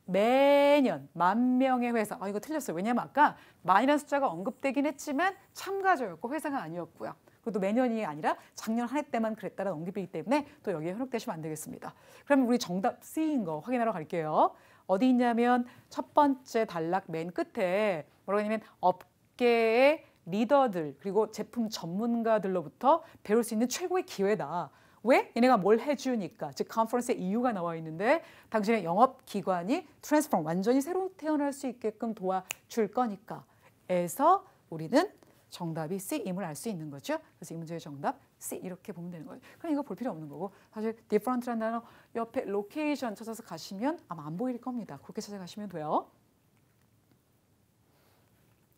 매년 10,000명의 회사. 이거 틀렸어요. 왜냐하면 아까 만이라는 숫자가 언급되긴 했지만 참가자였고 회사가 아니었고요. 그것도 매년이 아니라 작년 한 해 때만 그랬다는 언급이기 때문에 또 여기에 현혹되시면 안 되겠습니다. 그러면 우리 정답 C인 거 확인하러 갈게요. 어디 있냐면 첫 번째 단락 맨 끝에 뭐라고 하냐면 업계의 리더들 그리고 제품 전문가들로부터 배울 수 있는 최고의 기회다. 왜? 얘네가 뭘 해주니까. 즉 컨퍼런스의 이유가 나와 있는데 당신의 영업기관이 트랜스포럼, 완전히 새로 태어날 수 있게끔 도와줄 거니까. 에서 우리는 정답이 C임을 알 수 있는 거죠. 그래서 이 문제의 정답 C 이렇게 보면 되는 거예요. 그럼 이거 볼 필요 없는 거고, 사실 different라는 단어 옆에 location 찾아서 가시면 아마 안 보일 겁니다. 그렇게 찾아가시면 돼요.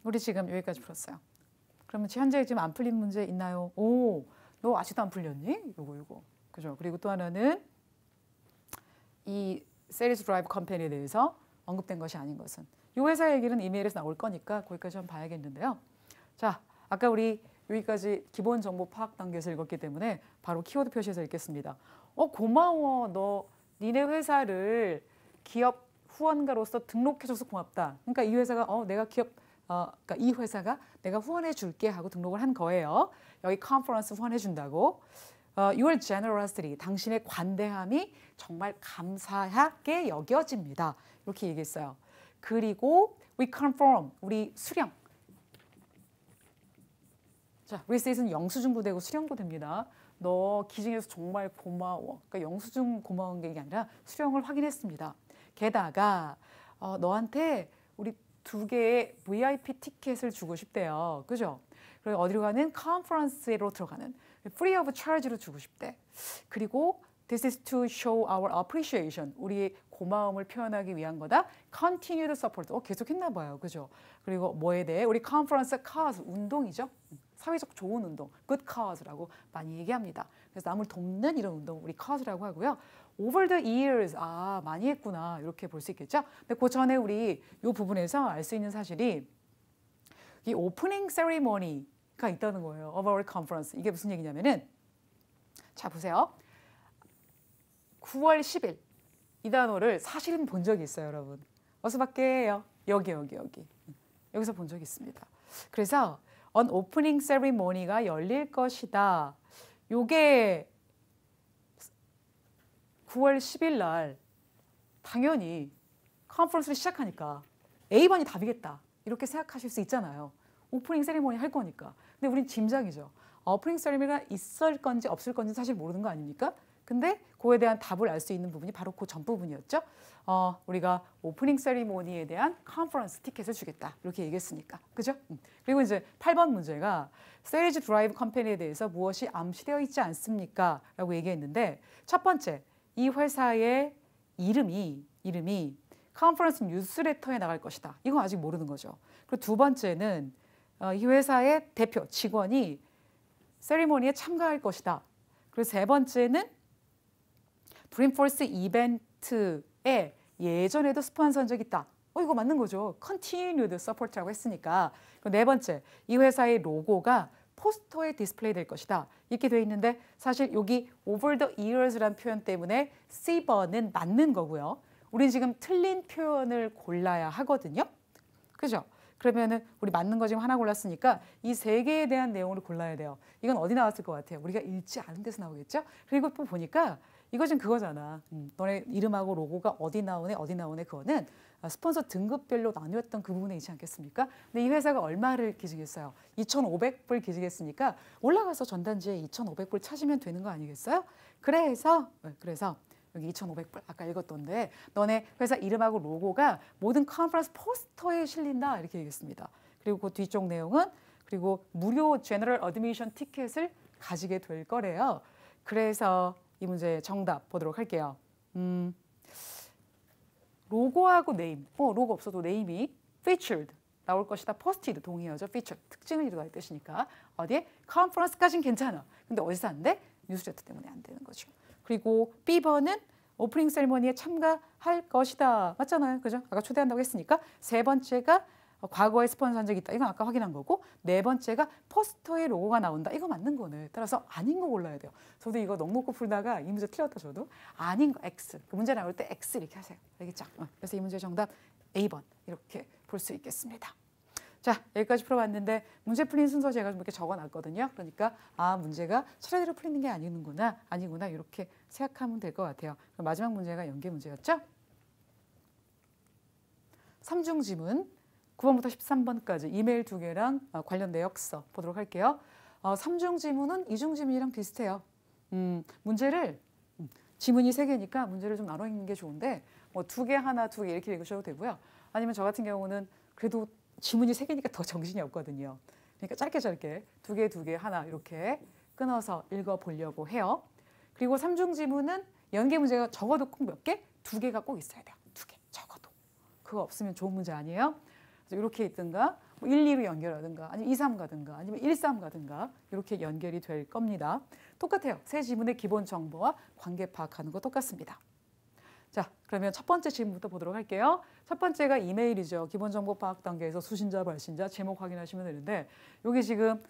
우리 지금 여기까지 풀었어요. 그러면 현재 지금 안 풀린 문제 있나요? 오, 너 아직도 안 풀렸니? 요거. 그죠? 그리고 또 하나는 이 세일즈 드라이브 컴퍼니에 대해서 언급된 것이 아닌 것은. 이 회사 얘기는 이메일에서 나올 거니까 거기까지 한번 봐야겠는데요. 자, 아까 우리 여기까지 기본 정보 파악 단계에서 읽었기 때문에 바로 키워드 표시해서 읽겠습니다. 고마워. 너 니네 회사를 기업 후원가로서 등록해줘서 고맙다. 그러니까 이 회사가 내가 그러니까 이 회사가 내가 후원해 줄게 하고 등록을 한 거예요. 여기 컨퍼런스 후원해 준다고. Your generosity, 당신의 관대함이 정말 감사하게 여겨집니다. 이렇게 얘기했어요. 그리고 we confirm, 우리 수령. 자, receive는 영수증 부대고 수령 부대입니다. 너 기증해서 정말 고마워. 그러니까 영수증 고마운 게 아니라 수령을 확인했습니다. 게다가 너한테 우리 2개의 VIP 티켓을 주고 싶대요. 그죠? 그리고 어디로 가는? 컨퍼런스로 들어가는 free of charge로 주고 싶대. 그리고 this is to show our appreciation. 우리의 고마움을 표현하기 위한 거다. continued support. 계속 했나 봐요. 그죠? 그리고 뭐에 대해? 우리 컨퍼런스 cause, 운동이죠. 사회적 좋은 운동, good cause라고 많이 얘기합니다. 그래서 남을 돕는 이런 운동 우리 cause라고 하고요. Over the years, 많이 했구나 이렇게 볼 수 있겠죠. 근데 그 전에 우리 이 부분에서 알 수 있는 사실이 이 오프닝 세리머니가 있다는 거예요. of our conference. 이게 무슨 얘기냐면은 자 보세요. 9월 10일 이 단어를 사실은 본 적이 있어요, 여러분. 어디서 밖에요? 여기. 여기서 본 적이 있습니다. 그래서 an opening ceremony가 열릴 것이다. 요게 9월 10일 날 당연히 컨퍼런스를 시작하니까 A번이 답이겠다. 이렇게 생각하실 수 있잖아요. 오프닝 세리머니 할 거니까. 근데 우린 짐작이죠. 오프닝 세리머니가 있을 건지 없을 건지 사실 모르는 거 아닙니까? 근데 그에 대한 답을 알 수 있는 부분이 바로 그 전 부분이었죠. 우리가 오프닝 세리머니에 대한 컨퍼런스 티켓을 주겠다. 이렇게 얘기했으니까. 그죠? 그리고 이제 8번 문제가 세일즈 드라이브 컴퍼니에 대해서 무엇이 암시되어 있지 않습니까? 라고 얘기했는데 첫 번째, 이 회사의 이름이 컨퍼런스 뉴스레터에 나갈 것이다. 이건 아직 모르는 거죠. 그리고 두 번째는 이 회사의 대표, 직원이 세리머니에 참가할 것이다. 그리고 세 번째는 드림포스 이벤트에 예전에도 스폰서한 적이 있다. 이거 맞는 거죠. Continued support라고 했으니까. 그리고 네 번째, 이 회사의 로고가 포스터에 디스플레이 될 것이다. 이렇게 돼 있는데 사실 여기 over the years라는 표현 때문에 C번은 맞는 거고요. 우린 지금 틀린 표현을 골라야 하거든요. 그죠? 그러면은 우리 맞는 거 지금 하나 골랐으니까 이 세 개에 대한 내용을 골라야 돼요. 이건 어디 나왔을 것 같아요? 우리가 읽지 않은 데서 나오겠죠? 그리고 또 보니까 이거 지금 그거잖아. 너네 이름하고 로고가 어디 나오네 어디 나오네 그거는 스폰서 등급별로 나누었던 그 부분에 있지 않겠습니까? 근데 이 회사가 얼마를 기증했어요? 2,500불 기증했으니까 올라가서 전단지에 2,500불 찾으면 되는 거 아니겠어요? 그래서 여기 2,500불 아까 읽었던데 너네 회사 이름하고 로고가 모든 컨퍼런스 포스터에 실린다 이렇게 얘기했습니다. 그리고 그 뒤쪽 내용은 그리고 무료 제너럴 어드미션 티켓을 가지게 될 거래요. 그래서 이 문제 정답 보도록 할게요. 로고하고 네임, 로고 없어도 네임이 featured 나올 것이다. 포스티드 동의어죠. featured 특징을 이루다 뜻이니까 어디에 컨퍼런스까지는 괜찮아. 근데 어디서 안 돼? 뉴스레터 때문에 안 되는 거죠. 그리고 B번은 오프닝 세리머니에 참가할 것이다. 맞잖아요. 그죠? 아까 초대한다고 했으니까 세 번째가 과거에 스폰서한 적이 있다. 이건 아까 확인한 거고 네 번째가 포스터에 로고가 나온다. 이거 맞는 거네. 따라서 아닌 거 골라야 돼요. 저도 이거 넉넉히 풀다가 이 문제 틀렸다 저도. 아닌 거 X. 그 문제 나올 때 X 이렇게 하세요. 알겠죠? 그래서 이 문제 정답 A번 이렇게 볼 수 있겠습니다. 자, 여기까지 풀어봤는데 문제 풀린 순서 제가 좀 이렇게 적어놨거든요. 그러니까 문제가 차례대로 풀리는 게 아니구나 이렇게 생각하면 될 것 같아요. 그럼 마지막 문제가 연계 문제였죠? 3중 지문 9번부터 13번까지 이메일 2개랑 관련 내역서 보도록 할게요. 3중 지문은 2중 지문이랑 비슷해요. 문제를 지문이 3개니까 문제를 좀 나눠 읽는 게 좋은데 뭐 2개 하나 2개 이렇게 읽으셔도 되고요. 아니면 저 같은 경우는 그래도 지문이 3개니까 더 정신이 없거든요. 그러니까 짧게 2개 하나 이렇게 끊어서 읽어보려고 해요. 그리고 3중 지문은 연계 문제가 적어도 꼭 몇 개? 2개가 꼭 있어야 돼요. 2개 적어도. 그거 없으면 좋은 문제 아니에요? 그래서 이렇게 있든가 뭐 1, 2로 연결하든가 아니면 2, 3 가든가 아니면 1, 3 가든가 이렇게 연결이 될 겁니다. 똑같아요. 세 지문의 기본 정보와 관계 파악하는 거 똑같습니다. 자, 그러면 첫 번째 질문부터 보도록 할게요. 첫 번째가 이메일이죠. 기본 정보 파악 단계에서 수신자, 발신자, 제목 확인하시면 되는데 여기 지금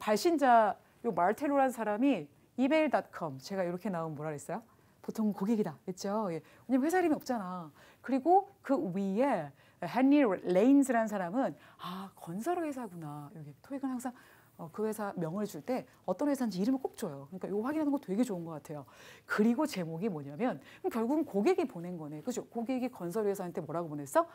발신자 요 마르텔로라는 사람이 이메일.com 제가 이렇게 나오면 뭐라 그랬어요? 보통 고객이다 했죠. 예. 왜냐면 회사 이름이 없잖아. 그리고 그 위에 헨리 레인즈라는 사람은 건설 회사구나. 여기 토익은 항상 그 회사 명을 줄 때 어떤 회사인지 이름을 꼭 줘요. 그러니까 이거 확인하는 거 되게 좋은 것 같아요. 그리고 제목이 뭐냐면 결국은 고객이 보낸 거네. 그죠? 고객이 건설회사한테 뭐라고 보냈어?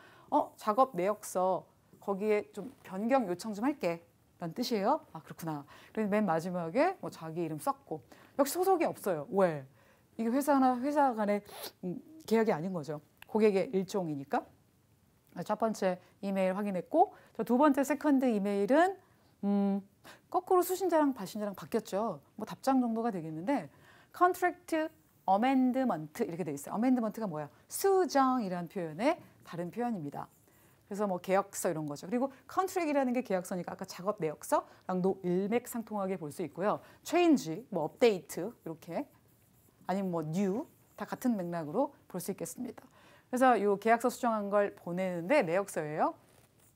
작업 내역서 거기에 좀 변경 요청 좀 할게. 라는 뜻이에요. 그렇구나. 그래서 맨 마지막에 뭐 자기 이름 썼고 역시 소속이 없어요. 왜? 이게 회사나 회사 간의 계약이 아닌 거죠. 고객의 일종이니까. 첫 번째 이메일 확인했고 두 번째 세컨드 이메일은 거꾸로 수신자랑 발신자랑 바뀌었죠. 뭐 답장 정도가 되겠는데 contract amendment 이렇게 돼 있어요. amendment가 뭐야? 수정이라는 표현의 다른 표현입니다. 그래서 뭐 계약서 이런 거죠. 그리고 contract이라는 게 계약서니까 아까 작업 내역서랑도 일맥상통하게 볼 수 있고요. change, 뭐 update 이렇게 아니면 뭐 new 다 같은 맥락으로 볼 수 있겠습니다. 그래서 이 계약서 수정한 걸 보내는데 내역서예요.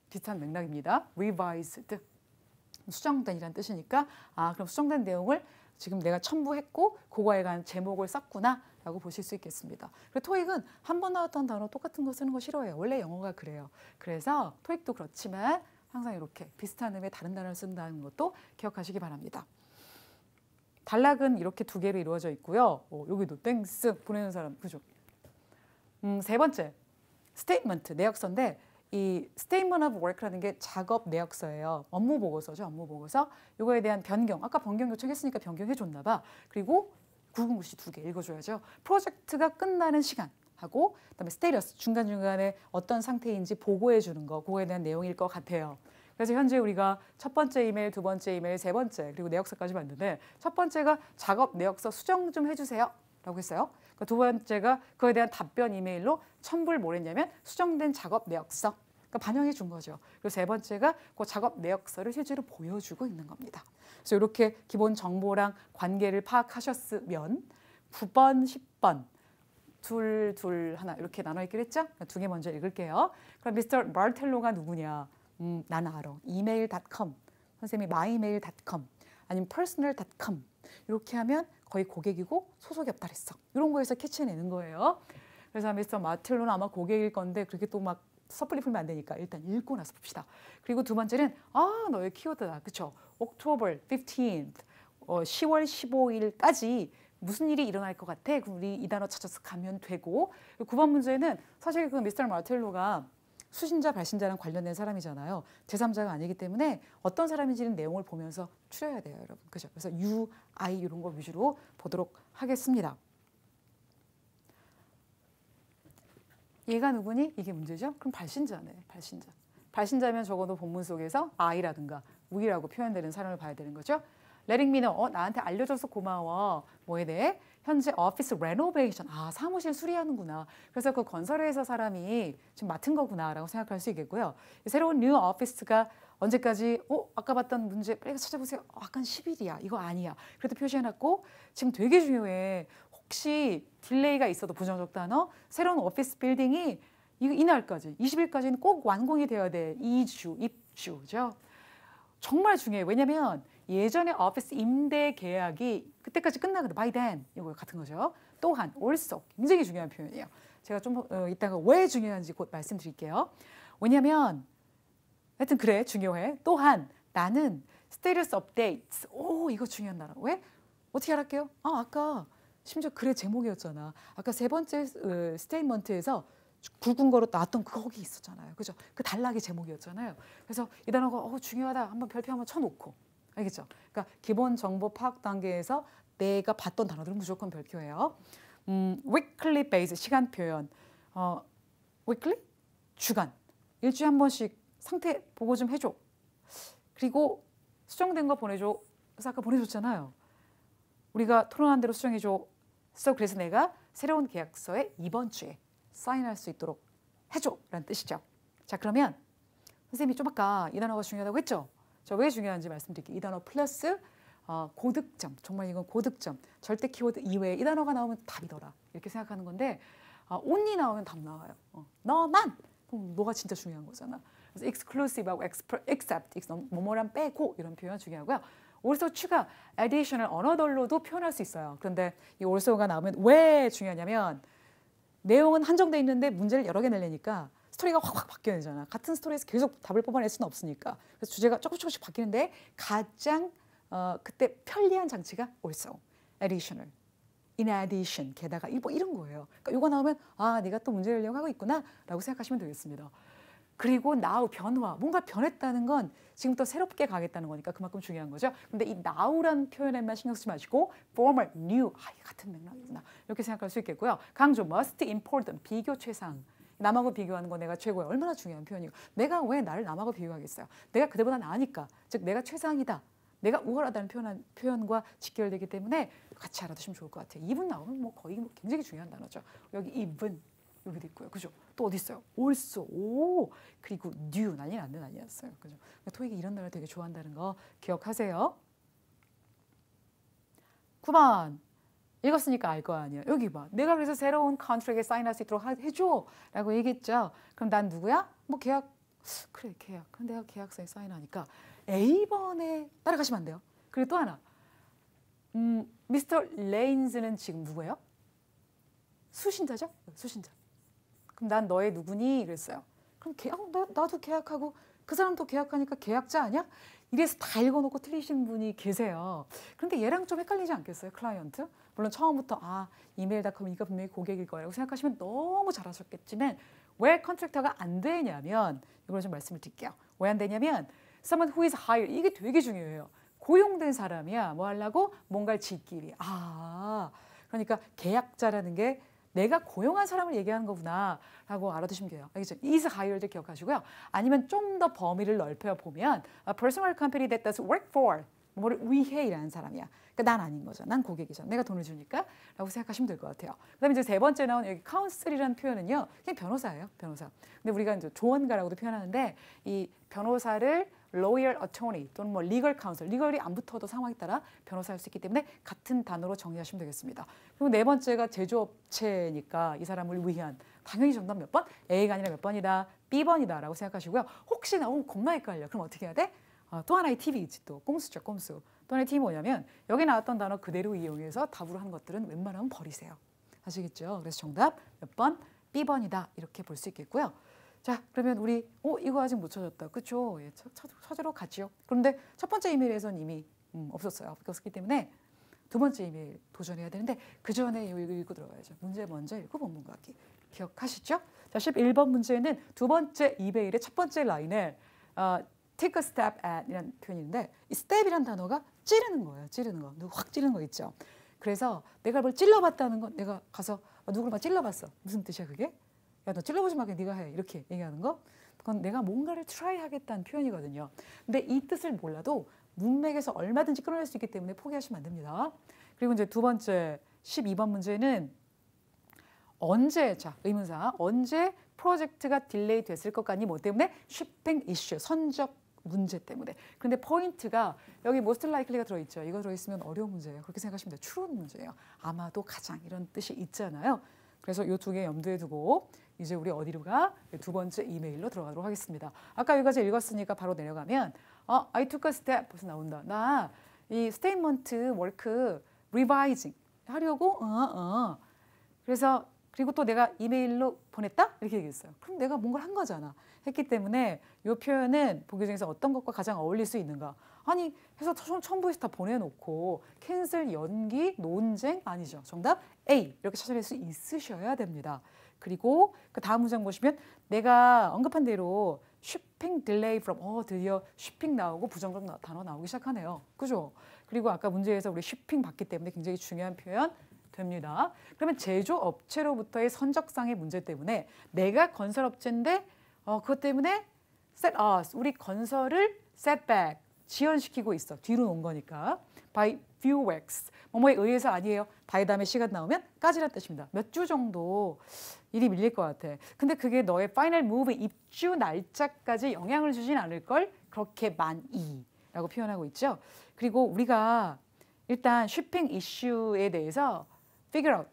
비슷한 맥락입니다. revised 수정된이라는 뜻이니까 그럼 수정된 내용을 지금 내가 첨부했고 그거에 관한 제목을 썼구나 라고 보실 수 있겠습니다. 그리고 토익은 한 번 나왔던 단어 똑같은 거 쓰는 거 싫어해요. 원래 영어가 그래요. 그래서 토익도 그렇지만 항상 이렇게 비슷한 의미의 다른 단어를 쓴다는 것도 기억하시기 바랍니다. 단락은 이렇게 2개로 이루어져 있고요. 여기도 땡스 보내는 사람 그죠? 세 번째 스테이트먼트 내역서인데 이 statement of work라는 게 작업 내역서예요. 업무 보고서죠. 업무 보고서. 이거에 대한 변경. 아까 변경 요청했으니까 변경해 줬나 봐. 그리고 굵은 글씨 2개 읽어줘야죠. 프로젝트가 끝나는 시간하고 그다음에 스테이터스 중간중간에 어떤 상태인지 보고해 주는 거. 그거에 대한 내용일 것 같아요. 그래서 현재 우리가 첫 번째 이메일, 두 번째 이메일, 세 번째 그리고 내역서까지 봤는데 첫 번째가 작업 내역서 수정 좀 해주세요. 라고 했어요. 두 번째가 그에 대한 답변 이메일로 첨부를 뭘 했냐면 수정된 작업 내역서. 그러니까 반영해 준 거죠. 그리고 세 번째가 그 작업 내역서를 실제로 보여주고 있는 겁니다. 그래서 이렇게 기본 정보랑 관계를 파악하셨으면 9번, 10번 둘 하나 이렇게 나눠 있기로 했죠? 2개 먼저 읽을게요. 그럼 미스터 마르텔로가 누구냐? 나는 알아. 이메일.com 선생님이 mymail.com 아니면 personal.com 이렇게 하면 거의 고객이고 소속이 없다 그랬어. 이런 거에서 캐치해내는 거예요. 그래서 미스터 마르텔로는 아마 고객일 건데 그렇게 또 막 섣불리 풀면 안 되니까 일단 읽고 나서 봅시다. 그리고 두 번째는 너의 키워드다. 그렇죠? October 15th, 10월 15일까지 무슨 일이 일어날 것 같아? 그럼 우리 이 단어 찾아서 가면 되고 9번 문제는 사실 그 미스터 마텔로가 수신자, 발신자랑 관련된 사람이잖아요. 제3자가 아니기 때문에 어떤 사람인지는 내용을 보면서 추려야 돼요, 여러분. 그죠? 그래서 you, I 이런 거 위주로 보도록 하겠습니다. 얘가 누구니? 이게 문제죠? 그럼 발신자네, 발신자. 발신자면 적어도 본문 속에서 I라든가 we라고 표현되는 사람을 봐야 되는 거죠. letting me know, 나한테 알려줘서 고마워. 뭐에 대해? 현재 오피스 레노베이션, 사무실 수리하는구나. 그래서 그 건설회사 사람이 지금 맡은 거구나라고 생각할 수 있겠고요. 새로운 뉴 오피스가 언제까지? 아까 봤던 문제 빨리 찾아보세요. 약간 10일이야. 이거 아니야. 그래도 표시해놨고 지금 되게 중요해. 혹시 딜레이가 있어도 부정적 단어, 새로운 오피스 빌딩이 이날까지, 20일까지는 꼭 완공이 되어야 돼. 이주, 입주죠. 정말 중요해요. 왜냐면 예전에 오피스 임대 계약이 그때까지 끝나거든. by then 이거 같은 거죠. 또한, also 굉장히 중요한 표현이에요. 제가 좀 이따가 왜 중요한지 곧 말씀드릴게요. 왜냐면 하여튼 그래 중요해. 또한 나는 status updates. 이거 중요한 단어. 왜? 어떻게 알았게요? 아까 심지어 글의 제목이었잖아. 아까 세 번째 스테이트먼트에서 굵은 거로 나왔던 거기 있었잖아요. 그죠? 그 단락이 제목이었잖아요. 그래서 이 단어가 중요하다. 한번 별표 한번 쳐놓고. 알겠죠? 그러니까 기본 정보 파악 단계에서 내가 봤던 단어들은 무조건 별표예요. weekly base 시간 표현. weekly 주간. 일주일에 한 번씩 상태 보고 좀 해줘. 그리고 수정된 거 보내줘. 그래서 아까 보내줬잖아요. 우리가 토론한 대로 수정해줘. 그래서 내가 새로운 계약서에 이번 주에 사인할 수 있도록 해줘 라는 뜻이죠. 자, 그러면 선생님이 좀 아까 이 단어가 중요하다고 했죠. 저 왜 중요한지 말씀드릴게요. 이 단어 플러스 고득점, 정말 이건 고득점, 절대 키워드 이외에 이 단어가 나오면 답이더라 이렇게 생각하는 건데 only 나오면 답 나와요. 너만, 그럼 너가 진짜 중요한 거잖아. 그래서 exclusive하고 except, 뭐뭐랑 빼고 이런 표현 중요하고요. also 추가, additional 언어들로도 표현할 수 있어요. 그런데 이 also가 나오면 왜 중요하냐면 내용은 한정돼 있는데 문제를 여러 개 내려니까 스토리가 확 바뀌어야 되잖아. 같은 스토리에서 계속 답을 뽑아낼 수는 없으니까. 그래서 주제가 조금씩 바뀌는데 가장 그때 편리한 장치가 also, additional, in addition, 게다가 뭐 이런 거예요. 그러니까 이거 나오면 네가 또 문제 내려고 하고 있구나 라고 생각하시면 되겠습니다. 그리고 now, 변화, 뭔가 변했다는 건 지금부터 새롭게 가겠다는 거니까 그만큼 중요한 거죠. 근데 이 now라는 표현에만 신경 쓰지 마시고 former, new, 이게 같은 맥락이구나 이렇게 생각할 수 있겠고요. 강조, most important, 비교 최상. 남하고 비교하는 거 내가 최고야. 얼마나 중요한 표현이고. 내가 왜 나를 남하고 비교하겠어요. 내가 그대보다 나으니까. 즉 내가 최상이다. 내가 우월하다는 표현과 직결되기 때문에 같이 알아두시면 좋을 것 같아요. even 나오면 뭐 거의 굉장히 중요한 단어죠. 여기 even 여기도 있고요. 그죠? 또 어디 있어요? also. 그리고 new. 난리 났어요. 그죠? 토익이 이런 단어를 되게 좋아한다는 거 기억하세요. 9번. 읽었으니까 알 거 아니에요. 여기 봐. 내가 그래서 새로운 컨트랙에 사인할 수 있도록 해줘 라고 얘기했죠. 그럼 난 누구야? 뭐 계약. 그래 계약. 그럼 내가 계약서에 사인하니까 A번에 따라가시면 안 돼요. 그리고 또 하나. 미스터 레인즈는 지금 누구예요? 수신자죠? 수신자. 그럼 난 너의 누구니? 이랬어요. 그럼 나도 계약하고 그 사람도 계약하니까 계약자 아니야? 이래서 다 읽어놓고 틀리신 분이 계세요. 그런데 얘랑 좀 헷갈리지 않겠어요? 클라이언트? 물론 처음부터 이메일닷컴이니까 분명히 고객일 거라고 생각하시면 너무 잘하셨겠지만 왜 컨트랙터가 안 되냐면 이걸 좀 말씀을 드릴게요. 왜 안 되냐면 someone who is hired, 이게 되게 중요해요. 고용된 사람이야. 뭐 하려고? 뭔가를 짓기. 그러니까 계약자라는 게 내가 고용한 사람을 얘기하는 거구나 라고 알아두시면 돼요. 알겠죠? is hired 기억하시고요. 아니면 좀 더 범위를 넓혀보면 a personal company that does work for 뭐를 위해 일하는 사람이야. 그러니까 난 아닌 거죠. 난 고객이죠. 내가 돈을 주니까 라고 생각하시면 될 것 같아요. 그 다음에 이제 세 번째 나온 여기 카운슬이라는 표현은요. 그냥 변호사예요. 변호사. 근데 우리가 이제 조언가라고도 표현하는데 이 변호사를 lawyer attorney 또는 뭐 legal counsel, legal이 안 붙어도 상황에 따라 변호사 할 수 있기 때문에 같은 단어로 정리하시면 되겠습니다. 그리고 네 번째가 제조업체니까 이 사람을 위한 당연히 정답 몇 번? A가 아니라 몇 번이다? B번이다 라고 생각하시고요. 혹시나 겁나 헷갈려. 그럼 어떻게 해야 돼? 또 하나의 팁이 있지 또. 꼼수죠. 꼼수. 또 하나의 팁이 뭐냐면 여기 나왔던 단어 그대로 이용해서 답으로 한 것들은 웬만하면 버리세요. 아시겠죠? 그래서 정답 몇 번? B번이다. 이렇게 볼 수 있겠고요.
자, 그러면 우리 이거 아직 못 찾았다. 그렇죠? 예, 찾으러 갔지요. 그런데 첫 번째 이메일에선 이미 없었어요. 없었기 때문에 두 번째 이메일 도전해야 되는데 그 전에 이거 읽고 들어가야죠. 문제 먼저 읽고 본문 가기. 기억하시죠? 자, 11번 문제는 두 번째 이메일의 첫 번째 라인에 take a step at 이라는 표현인데 이 step이란 단어가 찌르는 거예요. 찌르는 거. 누구 확 찌르는 거 있죠. 그래서 내가 뭘 찔러봤다는 건 내가 가서 누구를 막 찔러봤어. 무슨 뜻이야 그게? 야, 너 찔러보지 말고 네가 해. 이렇게 얘기하는 거. 그건 내가 뭔가를 try 하겠다는 표현이거든요. 근데 이 뜻을 몰라도 문맥에서 얼마든지 끌어낼 수 있기 때문에 포기하시면 안 됩니다. 그리고 이제 두 번째 12번 문제는 언제, 자, 의문사, 언제 프로젝트가 딜레이 됐을 것 같니? 뭐 때문에? shipping issue, 선적 문제 때문에. 그런데 포인트가 여기 most likely가 들어있죠. 이거 들어있으면 어려운 문제예요. 그렇게 생각하시면 돼요. 추운 문제예요. 아마도 가장 이런 뜻이 있잖아요. 그래서 이 두 개 염두에 두고 이제 우리 어디로 가? 두 번째 이메일로 들어가도록 하겠습니다. 아까 여기까지 읽었으니까 바로 내려가면 I took a step 벌써 나온다. 나 이 statement work revising 하려고 그래서 그리고 또 내가 이메일로 보냈다? 이렇게 얘기했어요. 그럼 내가 뭔가를 한 거잖아. 했기 때문에 이 표현은 보기 중에서 어떤 것과 가장 어울릴 수 있는가? 아니 해서 첨부해서 다 보내놓고 캔슬, 연기, 논쟁 아니죠. 정답 A 이렇게 찾아낼 수 있으셔야 됩니다. 그리고 그 다음 문장 보시면 내가 언급한 대로 shipping delay from 드디어 shipping 나오고 부정적 단어 나오기 시작하네요. 그죠? 그리고 아까 문제에서 우리 shipping 봤기 때문에 굉장히 중요한 표현 됩니다. 그러면 제조업체로부터의 선적상의 문제 때문에 내가 건설업체인데 그것 때문에 우리 건설을 setback 지연시키고 있어. 뒤로 놓은 거니까. by few weeks. 뭐뭐에 의해서 아니에요. by 다음에 시간 나오면 까지란 뜻입니다. 몇 주 정도 일이 밀릴 것 같아. 근데 그게 너의 final move 입주 날짜까지 영향을 주진 않을 걸 그렇게 많이 라고 표현하고 있죠. 그리고 우리가 일단 shipping issue에 대해서 figure out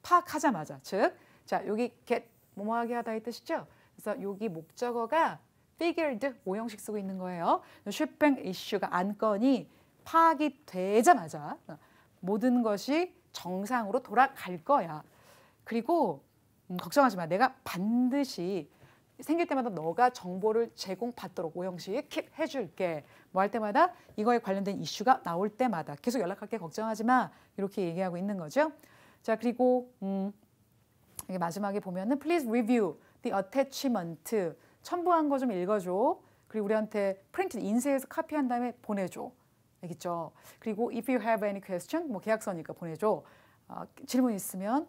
파악하자마자 즉 자 여기 get 뭐뭐하게 하다의 뜻이죠. 그래서 여기 목적어가 figured 오형식 쓰고 있는 거예요. shipping issue가 안건이 파악이 되자마자 모든 것이 정상으로 돌아갈 거야. 그리고 걱정하지 마. 내가 반드시 생길 때마다 너가 정보를 제공받도록 오형식 킵 해줄게. 뭐 할 때마다 이거에 관련된 이슈가 나올 때마다 계속 연락할게. 걱정하지 마. 이렇게 얘기하고 있는 거죠. 자 그리고 여기 마지막에 보면은 please review the attachment. 첨부한 거 좀 읽어줘. 그리고 우리한테 프린트 인쇄해서 카피한 다음에 보내줘. 알겠죠? 그리고 if you have any question, 뭐 계약서니까 보내줘. 질문 있으면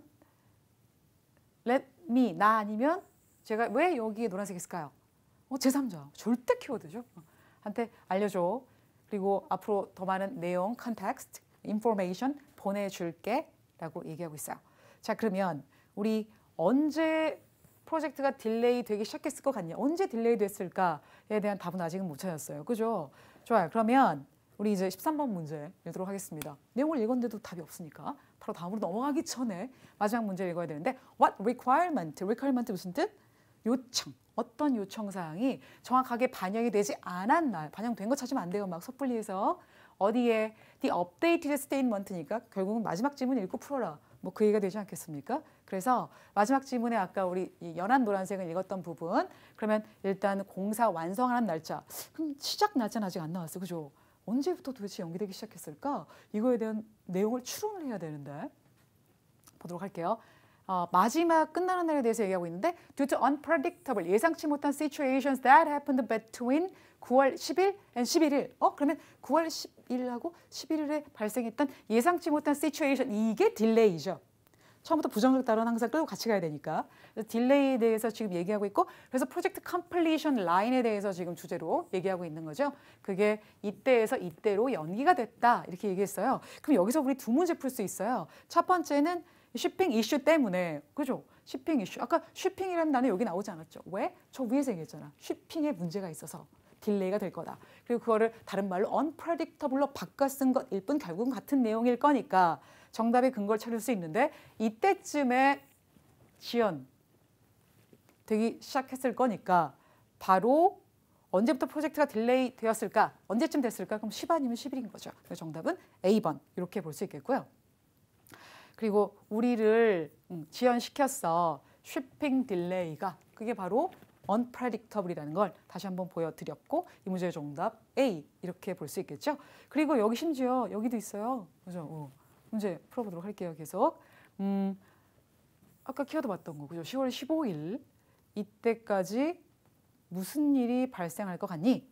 let me, 나 아니면 제가 왜 여기에 노란색이 있을까요? 제3자, 절대 키워드죠. 한테 알려줘. 그리고 앞으로 더 많은 내용, context, information 보내줄게 라고 얘기하고 있어요. 자 그러면 우리 언제 프로젝트가 딜레이 되기 시작했을 것 같냐? 언제 딜레이 됐을까에 대한 답은 아직은 못 찾았어요. 그죠? 좋아요. 그러면 우리 이제 13번 문제 읽도록 하겠습니다. 내용을 읽었는데도 답이 없으니까 바로 다음으로 넘어가기 전에 마지막 문제 읽어야 되는데 What requirement? requirement 무슨 뜻? 요청. 어떤 요청 사항이 정확하게 반영이 되지 않았나? 반영된 거 찾으면 안 돼요. 막 섣불리해서. 어디에? The updated statement니까 결국은 마지막 지문 읽고 풀어라. 뭐 그 얘기가 되지 않겠습니까? 그래서 마지막 지문에 아까 우리 이 연한 노란색을 읽었던 부분 그러면 일단 공사 완성하는 날짜 그럼 시작 날짜는 아직 안 나왔어요. 그죠? 언제부터 도대체 연기되기 시작했을까? 이거에 대한 내용을 추론을 해야 되는데 보도록 할게요. 마지막 끝나는 날에 대해서 얘기하고 있는데 due to unpredictable 예상치 못한 situations that happened between 9월 10일 and 11일 그러면 9월 10일하고 11일에 발생했던 예상치 못한 situation 이게 딜레이죠. 처음부터 부정적 단어는 항상 끌고 같이 가야 되니까 딜레이에 대해서 지금 얘기하고 있고 그래서 프로젝트 컴플리션 라인에 대해서 지금 주제로 얘기하고 있는 거죠. 그게 이때에서 이때로 연기가 됐다 이렇게 얘기했어요. 그럼 여기서 우리 두 문제 풀 수 있어요. 첫 번째는 shipping 이슈 때문에 그죠? shipping 이슈 아까 shipping이라는 단어 여기 나오지 않았죠? 왜? 저 위에서 얘기했잖아. shipping에 문제가 있어서 딜레이가 될 거다. 그리고 그거를 다른 말로 unpredictable로 바꿔 쓴 것일 뿐 결국은 같은 내용일 거니까 정답의 근거를 찾을 수 있는데 이때쯤에 지연 되기 시작했을 거니까 바로 언제부터 프로젝트가 딜레이 되었을까? 언제쯤 됐을까? 그럼 10 아니면 10일인 거죠. 그래서 정답은 A번 이렇게 볼 수 있겠고요. 그리고 우리를 지연시켰어. shipping 딜레이가 그게 바로 unpredictable이라는 걸 다시 한번 보여드렸고 이 문제의 정답 A 이렇게 볼 수 있겠죠. 그리고 여기 심지어 여기도 있어요. 그죠? 문제 풀어보도록 할게요. 계속. 아까 키워드 봤던 거 그죠? 10월 15일 이때까지 무슨 일이 발생할 것 같니?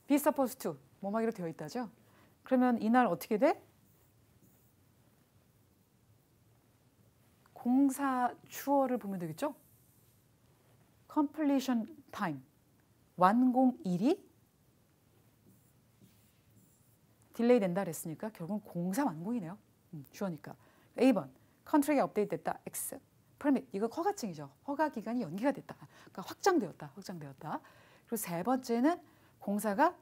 Be supposed to 뭐막이로 되어 있다죠. 그러면 이날 어떻게 돼? 공사 추월을 보면 되겠죠? completion time 완공일이 딜레이 된다 그랬으니까 결국은 공사 완공이네요. 주어니까. A번 컨트랙이 업데이트됐다. X permit 이거 허가증이죠. 허가 기간이 연기가 됐다. 그러니까 확장되었다. 그리고 세 번째는 공사가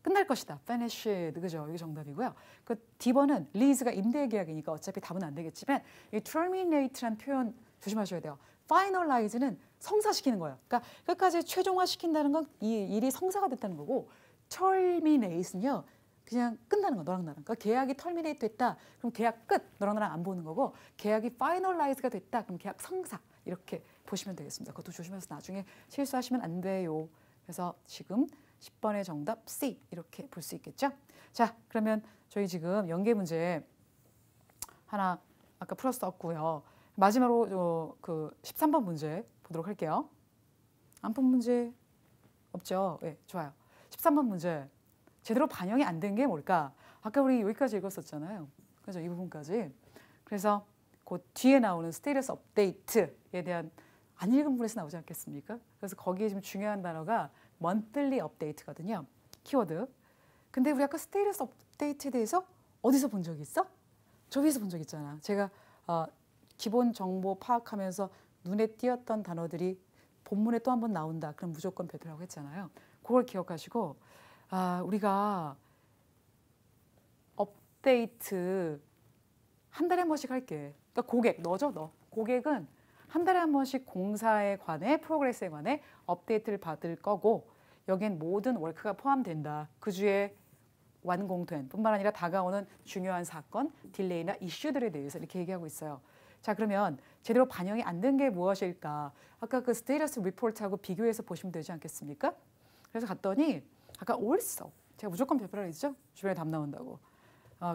끝날 것이다. finished 그죠? 이게 정답이고요. 그 D번은 lease가 임대 계약이니까 어차피 답은 안 되겠지만 이 terminate란 표현 조심하셔야 돼요. finalize는 성사시키는 거예요. 그러니까 끝까지 최종화시킨다는 건 이 일이 성사가 됐다는 거고 terminate는요. 그냥 끝나는 거 너랑 나랑. 그러니까 계약이 terminate 됐다. 그럼 계약 끝. 너랑 나랑 안 보는 거고 계약이 finalize가 됐다. 그럼 계약 성사. 이렇게 보시면 되겠습니다. 그것도 조심해서 나중에 실수하시면 안 돼요. 그래서 지금 10번의 정답 C 이렇게 볼 수 있겠죠? 자, 그러면 저희 지금 연계 문제 하나 아까 풀었었고요. 마지막으로 그 13번 문제 보도록 할게요. 안 푼 문제 없죠? 네, 좋아요. 13번 문제 제대로 반영이 안 된 게 뭘까? 아까 우리 여기까지 읽었었잖아요. 그죠? 이 부분까지. 그래서 그 뒤에 나오는 스테이터스 업데이트에 대한 안 읽은 부분에서 나오지 않겠습니까? 그래서 거기에 지금 중요한 단어가 monthly update거든요. 키워드. 근데 우리 아까 스테이터스 업데이트에 대해서 어디서 본 적 있어? 저 위에서 본 적 있잖아. 제가 기본 정보 파악하면서 눈에 띄었던 단어들이 본문에 또 한 번 나온다. 그럼 무조건 배틀하고 했잖아요. 그걸 기억하시고 우리가 업데이트 한 달에 한 번씩 할게. 그러니까 고객 너죠, 너. 고객은 한 달에 한 번씩 공사에 관해 프로그레스에 관해 업데이트를 받을 거고 여기엔 모든 워크가 포함된다. 그 주에 완공된 뿐만 아니라 다가오는 중요한 사건, 딜레이나 이슈들에 대해서 이렇게 얘기하고 있어요. 자, 그러면 제대로 반영이 안 된 게 무엇일까? 아까 그 스테이터스 리포트하고 비교해서 보시면 되지 않겠습니까? 그래서 갔더니 아까 also 제가 무조건 별표라 했죠? 주변에 답 나온다고.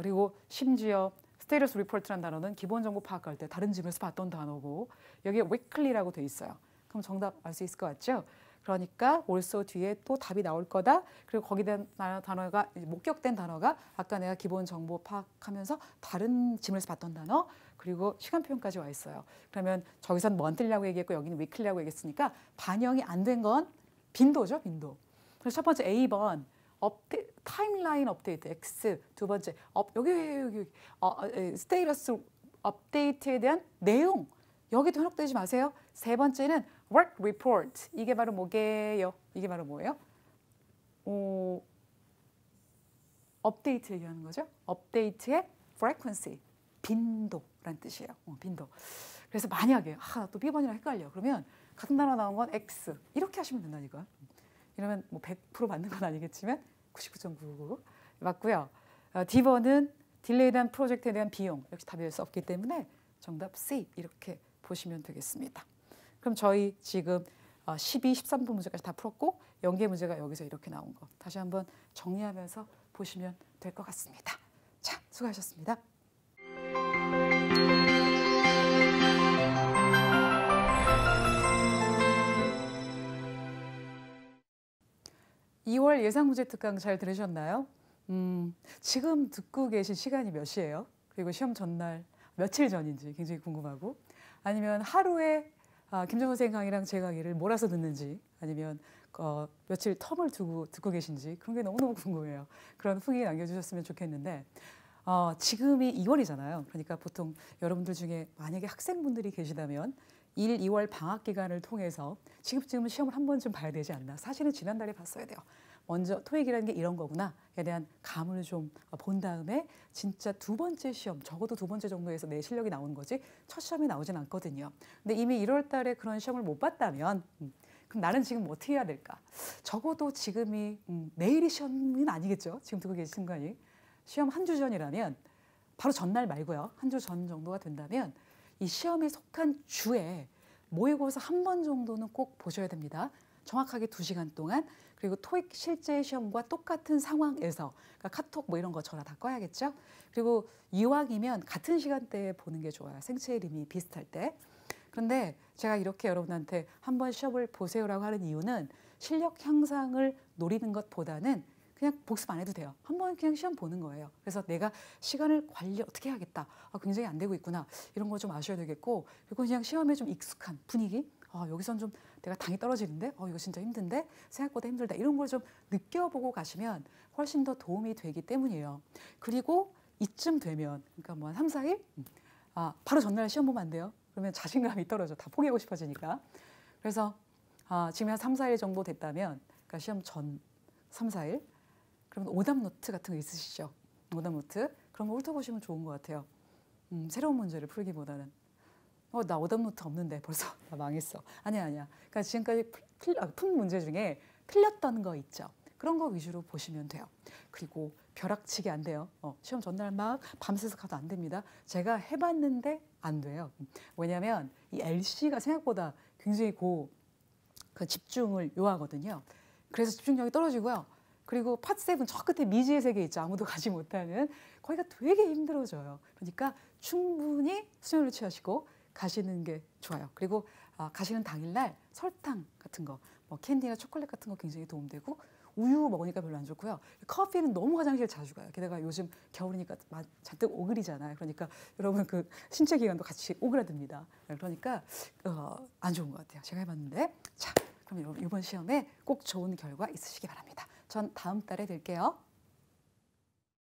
그리고 심지어 스테이터스 리포트라는 단어는 기본 정보 파악할 때 다른 집에서 봤던 단어고 여기에 weekly라고 돼 있어요. 그럼 정답 알 수 있을 것 같죠? 그러니까 also 뒤에 또 답이 나올 거다. 그리고 거기에 대한 단어가 목격된 단어가 아까 내가 기본 정보 파악하면서 다른 지문에서 봤던 단어 그리고 시간 표현까지 와 있어요. 그러면 저기선 monthly라고 얘기했고 여기는 weekly라고 얘기했으니까 반영이 안 된 건 빈도죠, 빈도. 그래서 첫 번째 A번 타임라인 업데이트 X 두 번째 여기 스테이터스 업데이트에 대한 내용 여기도 현혹되지 마세요. 세 번째는 work report 이게 바로 뭐게요? 이게 바로 뭐예요? 업데이트 얘기하는 거죠. 업데이트의 frequency 빈도란 뜻이에요. 빈도. 그래서 만약에 또 B번이랑 헷갈려. 그러면 같은 단어 나온 건 X 이렇게 하시면 된다니까. 이러면 뭐 100% 맞는 건 아니겠지만 99.99 맞고요. D번은 딜레이된 프로젝트에 대한 비용 역시 답이 수 없기 때문에 정답 C 이렇게 보시면 되겠습니다. 그럼 저희 지금 12, 13번 문제까지 다 풀었고 연계 문제가 여기서 이렇게 나온 거 다시 한번 정리하면서 보시면 될 것 같습니다. 자, 수고하셨습니다. 2월 예상문제 특강 잘 들으셨나요? 지금 듣고 계신 시간이 몇 시예요? 그리고 시험 전날 며칠 전인지 굉장히 궁금하고 아니면 하루에 김정 선생 강의랑 제 강의를 몰아서 듣는지 아니면 며칠 텀을 두고 듣고 계신지 그런 게 너무너무 궁금해요. 그런 후기 남겨주셨으면 좋겠는데 지금이 2월이잖아요. 그러니까 보통 여러분들 중에 만약에 학생분들이 계시다면 1, 2월 방학 기간을 통해서 지금쯤은 시험을 한 번쯤 봐야 되지 않나. 사실은 지난달에 봤어야 돼요. 먼저 토익이라는 게 이런 거구나에 대한 감을 좀 본 다음에 진짜 두 번째 시험, 적어도 두 번째 정도에서 내 실력이 나오는 거지 첫 시험이 나오진 않거든요. 근데 이미 1월 달에 그런 시험을 못 봤다면 그럼 나는 지금 어떻게 해야 될까? 적어도 지금이 내일이 시험은 아니겠죠? 지금 듣고 계신 순간이. 시험 한 주 전이라면 바로 전날 말고요. 한 주 전 정도가 된다면 이 시험에 속한 주에 모의고사 한 번 정도는 꼭 보셔야 됩니다. 정확하게 2시간 동안. 그리고 토익 실제 시험과 똑같은 상황에서, 그러니까 카톡 뭐 이런 거 전화 다 꺼야겠죠. 그리고 이왕이면 같은 시간대에 보는 게 좋아요. 생체 이름이 비슷할 때. 그런데 제가 이렇게 여러분한테 한번 시험을 보세요라고 하는 이유는 실력 향상을 노리는 것보다는 그냥 복습 안 해도 돼요. 한번 그냥 시험 보는 거예요. 그래서 내가 시간을 관리 어떻게 해야겠다. 굉장히 안 되고 있구나. 이런 거 좀 아셔야 되겠고, 그리고 그냥 시험에 좀 익숙한 분위기. 여기선 좀 내가 당이 떨어지는데, 이거 진짜 힘든데, 생각보다 힘들다. 이런 걸 좀 느껴보고 가시면 훨씬 더 도움이 되기 때문이에요. 그리고 이쯤 되면, 그러니까 뭐 한 3, 4일? 바로 전날 시험 보면 안 돼요. 그러면 자신감이 떨어져. 다 포기하고 싶어지니까. 그래서 지금 한 3, 4일 정도 됐다면, 그러니까 시험 전 3, 4일? 그러면 오답 노트 같은 거 있으시죠? 오답 노트? 그런 거 훑어보시면 좋은 것 같아요. 새로운 문제를 풀기보다는. 나 오답 노트 없는데 벌써 나 망했어. 아니야. 그러니까 지금까지 푼 문제 중에 틀렸던 거 있죠. 그런 거 위주로 보시면 돼요. 그리고 벼락치기 안 돼요. 시험 전날 막 밤새서 가도 안 됩니다. 제가 해봤는데 안 돼요. 왜냐하면 이 LC가 생각보다 굉장히 그 집중을 요하거든요. 그래서 집중력이 떨어지고요. 그리고 팟7 저 끝에 미지의 세계 있죠. 아무도 가지 못하는. 거기가 되게 힘들어져요. 그러니까 충분히 수면을 취하시고 가시는 게 좋아요. 그리고 가시는 당일날 설탕 같은 거, 뭐 캔디나 초콜릿 같은 거 굉장히 도움되고, 우유 먹으니까 별로 안 좋고요. 커피는 너무 화장실 자주 가요. 게다가 요즘 겨울이니까 잔뜩 오그리잖아요. 그러니까 여러분 그 신체 기관도 같이 오그라듭니다. 그러니까 안 좋은 것 같아요. 제가 해봤는데. 자, 그럼 여러분 이번 시험에 꼭 좋은 결과 있으시기 바랍니다. 전 다음 달에 뵐게요.